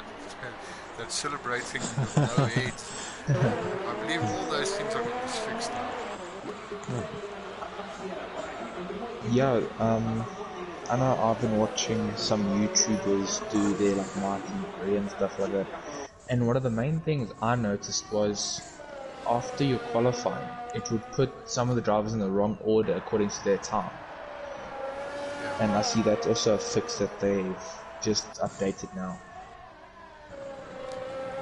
that's celebrating with no heat. I believe all those things are fixed now. Yeah, I know I've been watching some YouTubers do their like Martin Gray and stuff like that. And one of the main things I noticed was after you qualifying, it would put some of the drivers in the wrong order according to their time. And I see that's also a fix that they've just updated now.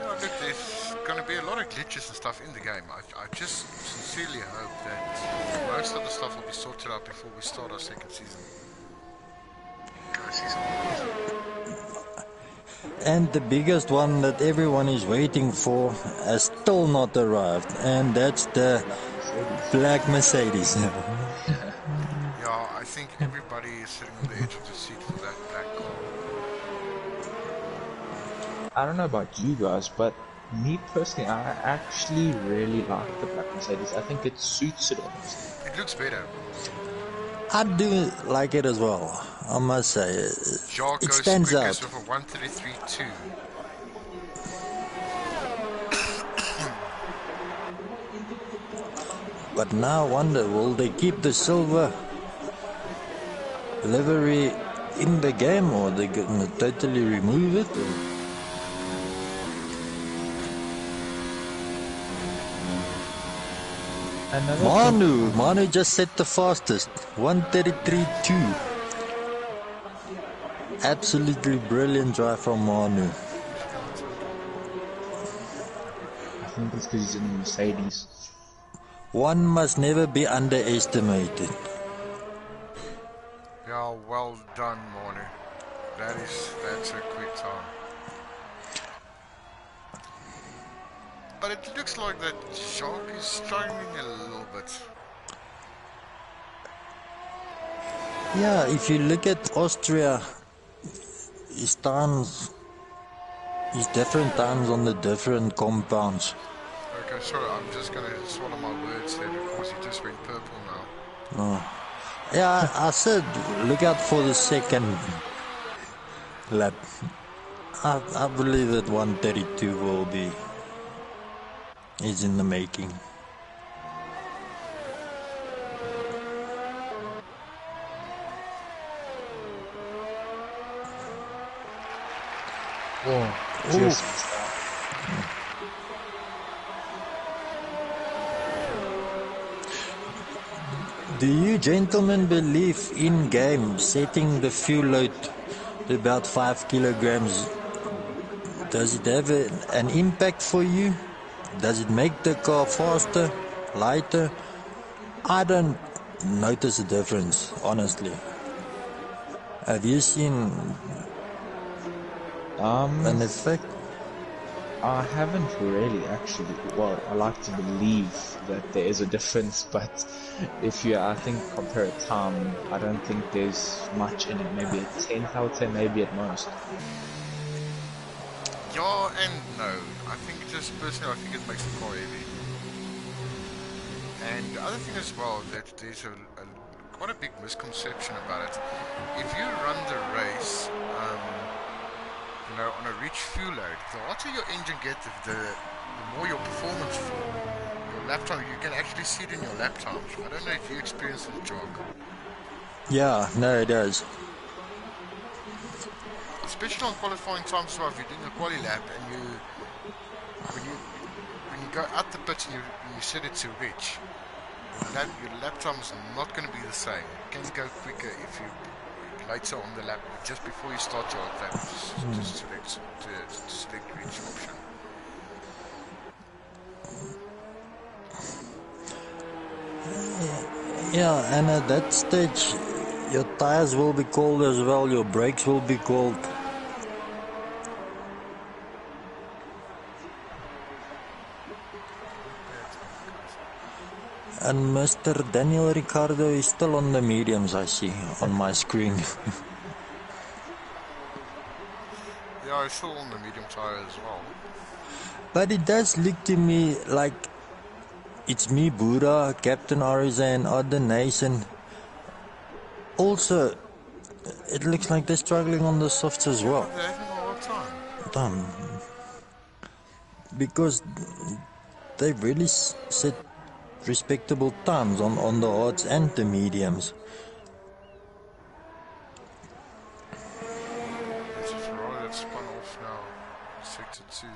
Yeah, look, there's going to be a lot of glitches and stuff in the game. I just sincerely hope that most of the stuff will be sorted out before we start our second season. And the biggest one that everyone is waiting for has still not arrived, and that's the black Mercedes. Yeah, I think everybody is sitting on the edge of the seat for that black car. I don't know about you guys, but me personally, I actually really like the black Mercedes. I think it suits it almost. It looks better. I do like it as well, I must say. It stands out. With a 133.2. But now I wonder, will they keep the silver livery in the game, or they gonna totally remove it? Manu just set the fastest, 1:33.2. Absolutely brilliant drive from Manu. I think it's because he's in the Mercedes. One must never be underestimated. Yeah, well done, Manu. That's a quick time. But it looks like that Jacques is struggling a little bit. Yeah, if you look at Austria, his different times on the different compounds. Okay, sorry, I'm just gonna swallow my words there because he just went purple now. Oh. Yeah, I said look out for the second lap. I believe that 1:32 will be is in the making. Oh, just Do you gentlemen believe in game setting the fuel load to about 5 kilograms? Does it have an impact for you? Does it make the car faster, lighter? I don't notice a difference, honestly. Have you seen an effect? I haven't really actually. Well, I like to believe that there is a difference, but if you, I think, compare a time, I don't think there's much in it. Maybe a tenth, I would say, maybe at most. Yeah and no. I think just personally, I think it makes the car heavy. And the other thing as well, that there's quite a big misconception about it. If you run the race, on a rich fuel load, the hotter your engine gets, the more your performance fall. Your lap time, you can actually see it in your lap times. I don't know if you experience it, Jock. Yeah, no, it does. Especially on qualifying times as well. If you're doing a quali lap and when you go out the pit and you set it to rich, your lap time is not going to be the same. You can go quicker if you later on the lap, just before you start your lap, just select rich option. Yeah, and at that stage, your tires will be cold as well, your brakes will be cold. And Mr. Daniel Ricciardo is still on the mediums, I see, on my screen. Yeah, it's still on the medium tire as well. But it does look to me like it's me, Buddha, Captain Ariza, and Other Nation. Also, it looks like they're struggling on the softs as well. They're having a hard time. Because they really set respectable times on the hards and the mediums. It's a Ferrari that's spun off now. Sector 2.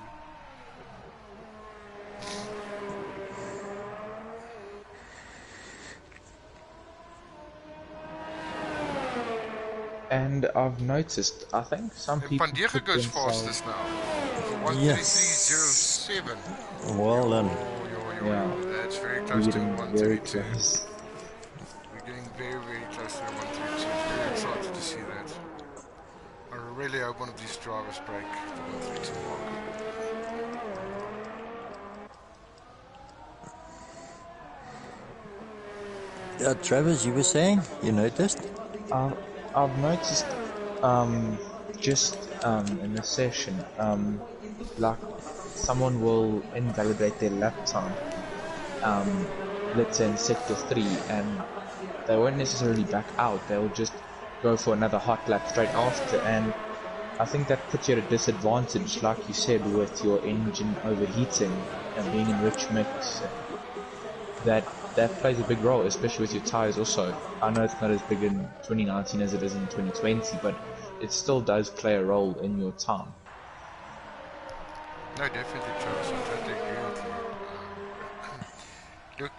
And I've noticed, I think some people Pandega goes fastest now. 133.07. Well done. Yeah. That's very close to 132. Very close. We're getting very, very close to 132. Very excited to see that. I really hope one of these drivers break the 132 mark. Travis, you were saying? You noticed? I've noticed, just in the session, like someone will invalidate their lap time, let's say in sector 3, and they won't necessarily back out. They'll just go for another hot lap straight after, and I think that puts you at a disadvantage, like you said, with your engine overheating and being in rich mix. That plays a big role, especially with your tires also. I know it's not as big in 2019 as it is in 2020, but it still does play a role in your time. No, definitely, Travis. I totally agree with you. Look,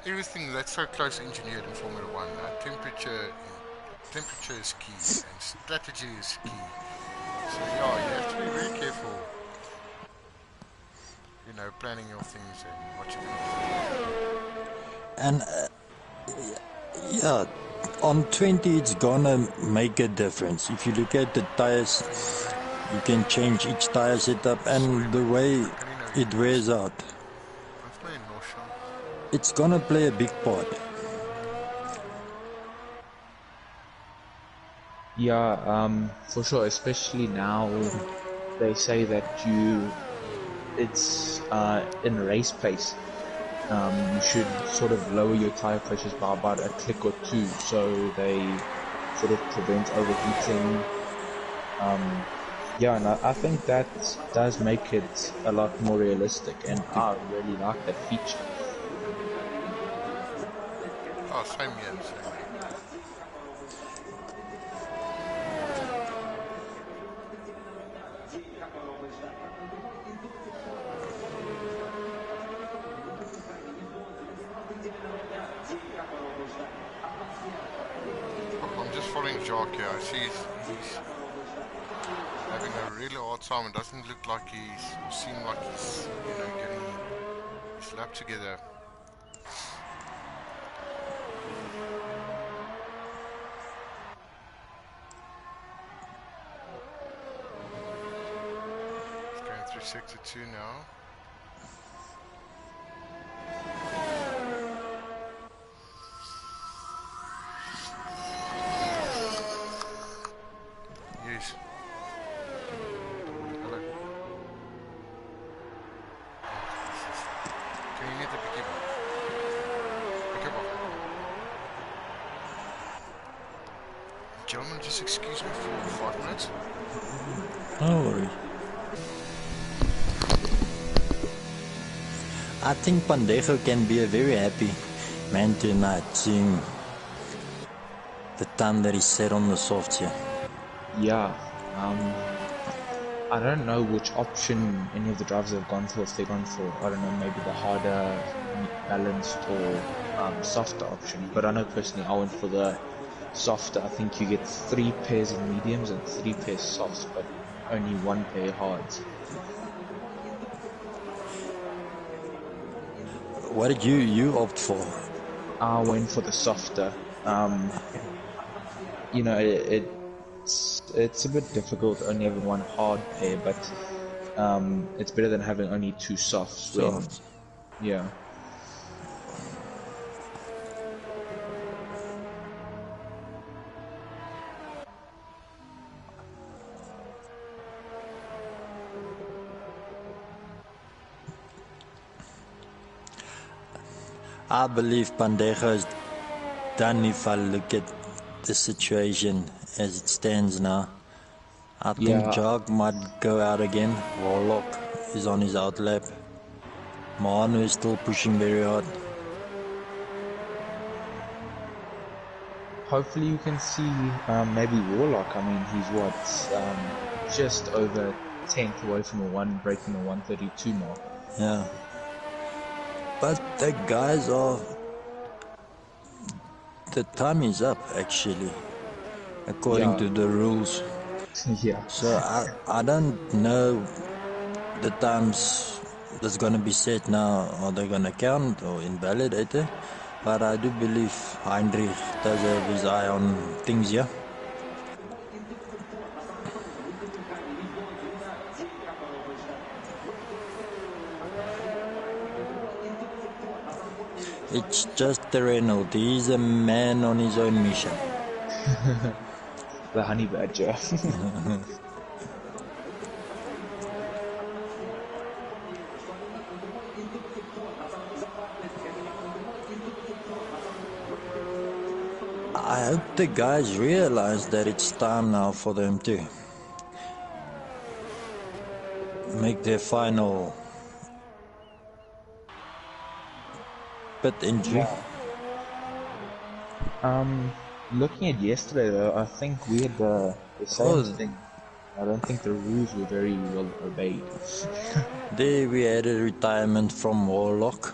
everything that's so close engineered in Formula 1, temperature is key, and strategy is key. So yeah, you have to be very careful, planning your things and what you're going to And yeah, on 20 it's gonna make a difference. If you look at the tires, you can change each tire setup and the way it wears out. It's gonna play a big part. Yeah, for sure, especially now they say that it's in race pace. You should sort of lower your tire pressures by about a click or two, so they sort of prevent overheating. Yeah, and I think that does make it a lot more realistic, and I really like that feature. Oh, same here, same here. I'm just following Jock here. I see he's having a really hard time. It doesn't look like seem like he's, getting his lap together. through sector 2 now. Yes. Hello. Can you need to pick up? Gentlemen, just excuse me for 5 minutes. No worries. I think Pandejo can be a very happy man tonight, seeing the time that he set on the softs here. Yeah. I don't know which option any of the drivers have gone for. If they've gone for, I don't know, maybe the harder, balanced or softer option. But I know personally I went for the softer. I think you get 3 pairs of mediums and 3 pairs softs, but only 1 pair hards. What did you opt for? I went for the softer. You know, it's a bit difficult only having 1 hard pair, but it's better than having only 2 softs. Soft. Yeah. I believe Pandejo is done if I look at the situation as it stands now. I think Jog might go out again. Warlock is on his outlap. Manu is still pushing very hard. Hopefully you can see maybe Warlock. I mean, he's what, just over 10th away from breaking the 132 mark. Yeah. But the guys are... The time is up, actually, according to the rules. Yeah. So I don't know the times that's going to be set now. Are they going to count or invalidate it? But I do believe Heinrich does have his eye on things here. It's just the Renault. He's a man on his own mission. The honey badger. I hope the guys realize that it's time now for them to make their final pit entry. Looking at yesterday though, I think we had the same thing. I don't think the rules were very well obeyed. There we had a retirement from Warlock.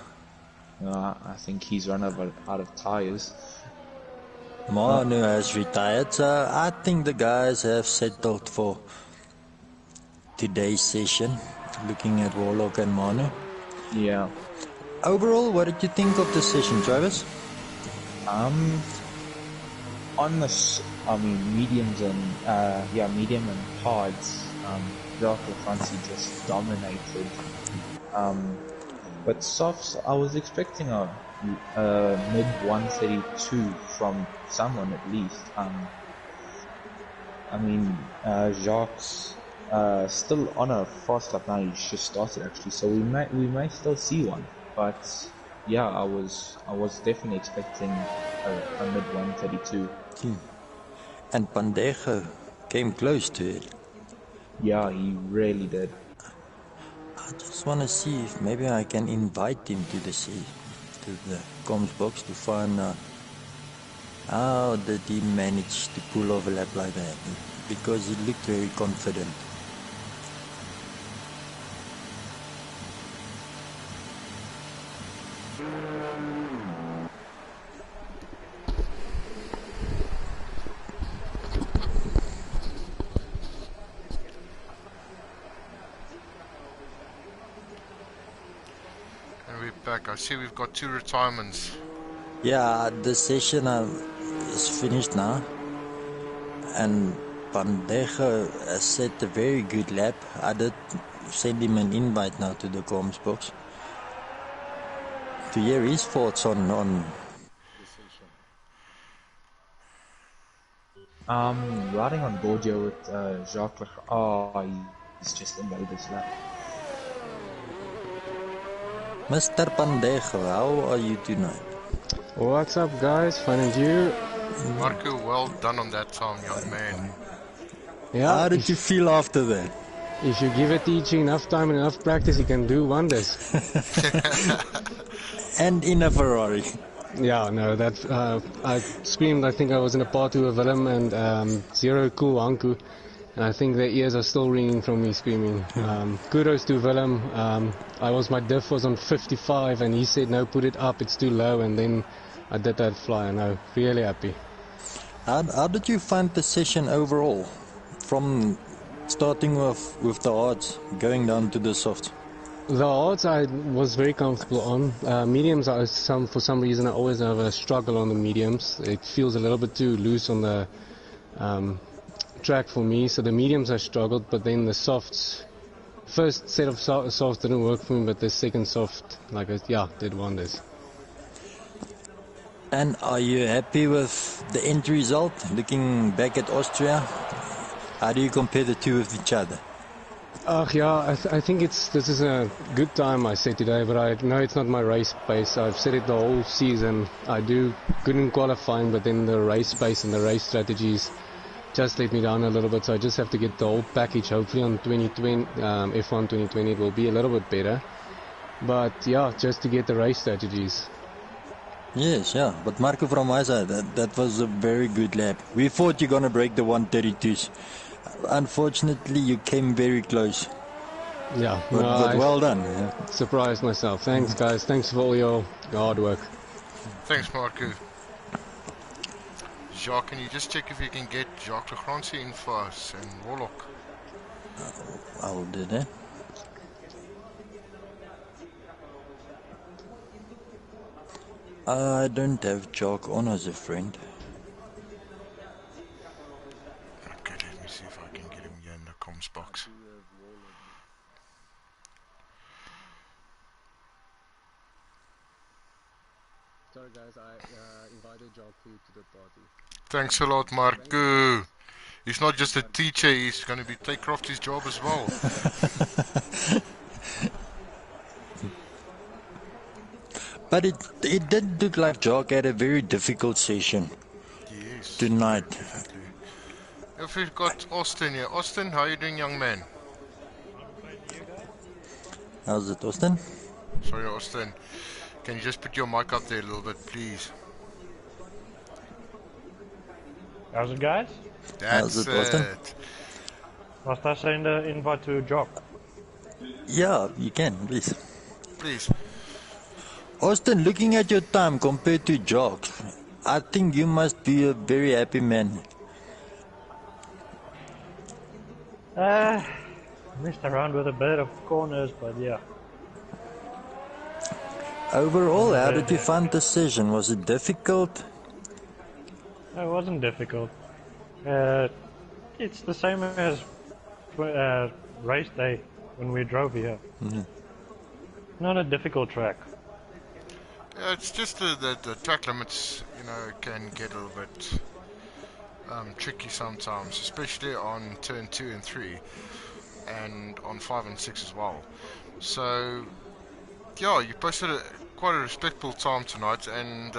I think he's run out of tires. Manu has retired, so I think the guys have settled for today's session, looking at Warlock and Manu. Yeah. Overall, what did you think of the session, Travis? On this, I mean, medium and hards, Jacques Francie just dominated. But softs, I was expecting a mid 132 from someone at least. I mean, Jacques still on a fast lap now. He just started actually, so we may still see one. But yeah, I was definitely expecting a mid 132. And Pandejo came close to it. Yeah, he really did. I just want to see if maybe I can invite him to the comms box to find out how did he manage to pull off a lap like that, because he looked very confident. Back. I see we've got 2 retirements. Yeah, the session is finished now, and Pandejo has set a very good lap. I did send him an invite now to the comms box to hear his thoughts on Riding on board here with Jacques. He's just in this lap. Mr. Pandejo. How are you tonight? What's up, guys? Fun and you? Marco, well done on that time, young man. Yeah. How did you feel after that? If you give a teacher enough time and enough practice, he can do wonders. And in a Ferrari. Yeah, no, that I screamed. I think I was in a part 2 of Willem and Zero Cool Anku, and I think their ears are still ringing from me screaming. Kudos to Willem. My diff was on 55, and he said, "No, put it up. It's too low." And then I did that fly. And I'm really happy. How did you find the session overall? From starting with the hards, going down to the softs? The hards I was very comfortable on. Mediums, for some reason, I always have a struggle on the mediums. It feels a little bit too loose on the track for me. So the mediums I struggled, but then the softs, first set of softs didn't work for me, but the second soft, did wonders. And are you happy with the end result? Looking back at Austria, how do you compare the two with each other? I think this is a good time I said today, but I know it's not my race pace. I've said it the whole season. I do good in qualifying, but then the race pace and the race strategies just let me down a little bit. So I just have to get the whole package. Hopefully on F1 2020 it will be a little bit better. But yeah, just to get the race strategies. Yes, yeah. But Marco, from my side, that was a very good lap. We thought you're going to break the 132s. Unfortunately, you came very close. Yeah, but well done. Yeah. Surprised myself. Thanks, guys. Thanks for all your hard work. Thanks, Marco. Jacques, can you just check if you can get Jacques de Grancy in for us and Warlock? I will do that. I don't have Jacques on as a friend. Okay, let me see if I can get him here in the comms box. Sorry guys, I invited Jacques to the party. Thanks a lot, Marco. He's not just a teacher, he's going to be take off his job as well. But it did look like Jacques had a very difficult session tonight. Definitely. If we've got Austin here. Austin, how are you doing, young man? How's it, Austin? Sorry, Austin. Can you just put your mic up there a little bit, please? How's it, guys? That's How's it, Austin? Must I send an invite to Jock? Yeah, you can, please. Please. Austin, looking at your time compared to Jacques, I think you must be a very happy man. Messed around with a bit of corners, but yeah. Overall, how did you find the session? Was it difficult? It wasn't difficult. It's the same as race day when we drove here. Mm-hmm. Not a difficult track. Yeah, it's just the track limits, can get a little bit tricky sometimes, especially on turn 2 and 3 and on 5 and 6 as well. So yeah, you posted quite a respectable time tonight, and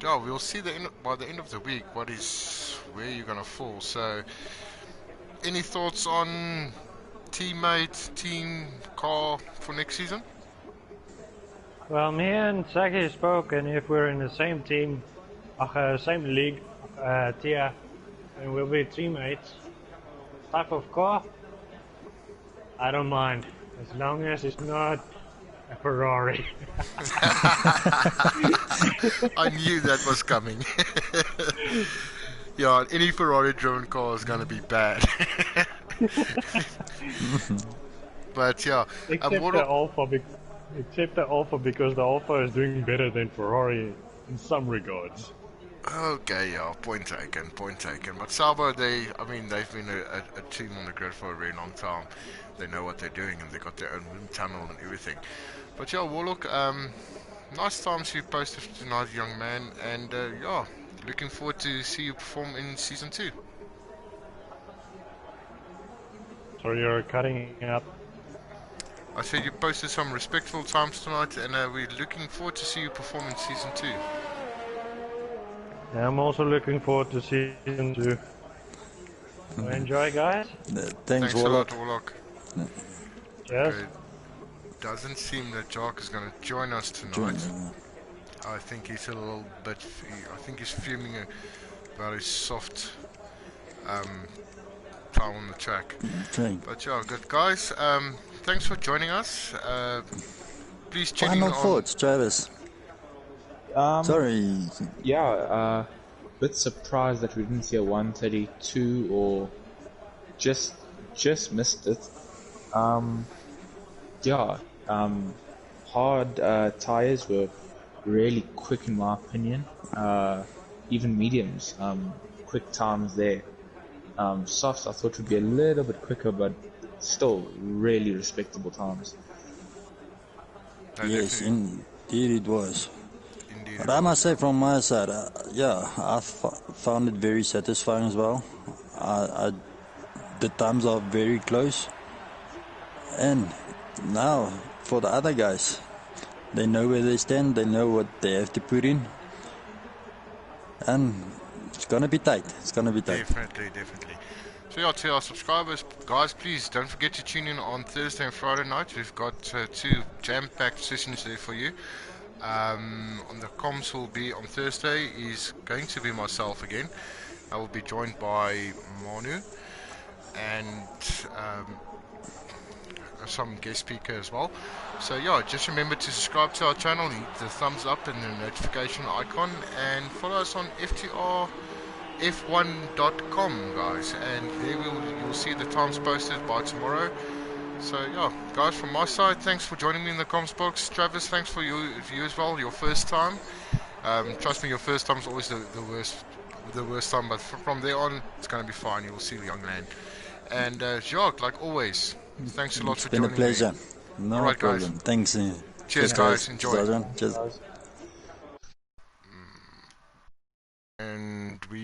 we'll see by the end of the week where you're gonna fall. So any thoughts on teammate, team, car for next season? Well, me and Saki spoke, and if we're in the same team, same league, tier, and we'll be teammates. Type of car, I don't mind, as long as it's not a Ferrari. I knew that was coming. Yeah, any Ferrari-driven car is gonna be bad. But yeah, Except the Alpha, because the Alpha is doing better than Ferrari in some regards. Okay, yeah, point taken, point taken. But Salvo, they've been a team on the grid for a very long time. They know what they're doing, and they got their own wind tunnel and everything. But yeah, Warlock, nice times you posted tonight, young man, and yeah, looking forward to see you perform in season 2. So you're cutting up. I said you posted some respectful times tonight, and we're looking forward to see you perform in season 2. Yeah, I'm also looking forward to season 2. So enjoy, guys. Thanks, A Warlock. lot, Warlock. Cheers. Okay. Doesn't seem that Jock is going to join us tonight. I think he's a little bit. I think he's fuming about his soft time on the track. Okay. But yeah, good guys. Thanks for joining us. Please tune in Final on. thoughts, Travis. Sorry. Yeah, bit surprised that we didn't see a 132 or just missed it. Yeah, hard tires were really quick in my opinion. Even mediums, quick times there. Softs I thought would be a little bit quicker, but still really respectable times. Yes, indeed it was. Indeed. But I must say from my side, yeah, I found it very satisfying as well. The times are very close. And now, for the other guys, they know where they stand, they know what they have to put in. And it's going to be tight. It's going to be tight. Definitely. So yeah, to our subscribers, guys, please don't forget to tune in on Thursday and Friday night. We've got 2 jam-packed sessions there for you. On the comms will be on Thursday is going to be myself again. I will be joined by Manu and some guest speaker as well. So yeah, just remember to subscribe to our channel, hit the thumbs up and the notification icon, and follow us on FTRF1.com, guys, and there you'll see the times posted by tomorrow. So yeah, guys, from my side, thanks for joining me in the comms box. Travis, thanks for you as well, your first time. Trust me, your first time is always the worst time, but from there on, it's going to be fine. You will see the young man. And Jacques, like always, thanks a lot for joining me. It's been a pleasure. No All right, problem. guys. Thanks. Cheers, guys. Enjoy. Cheers. Guys. And we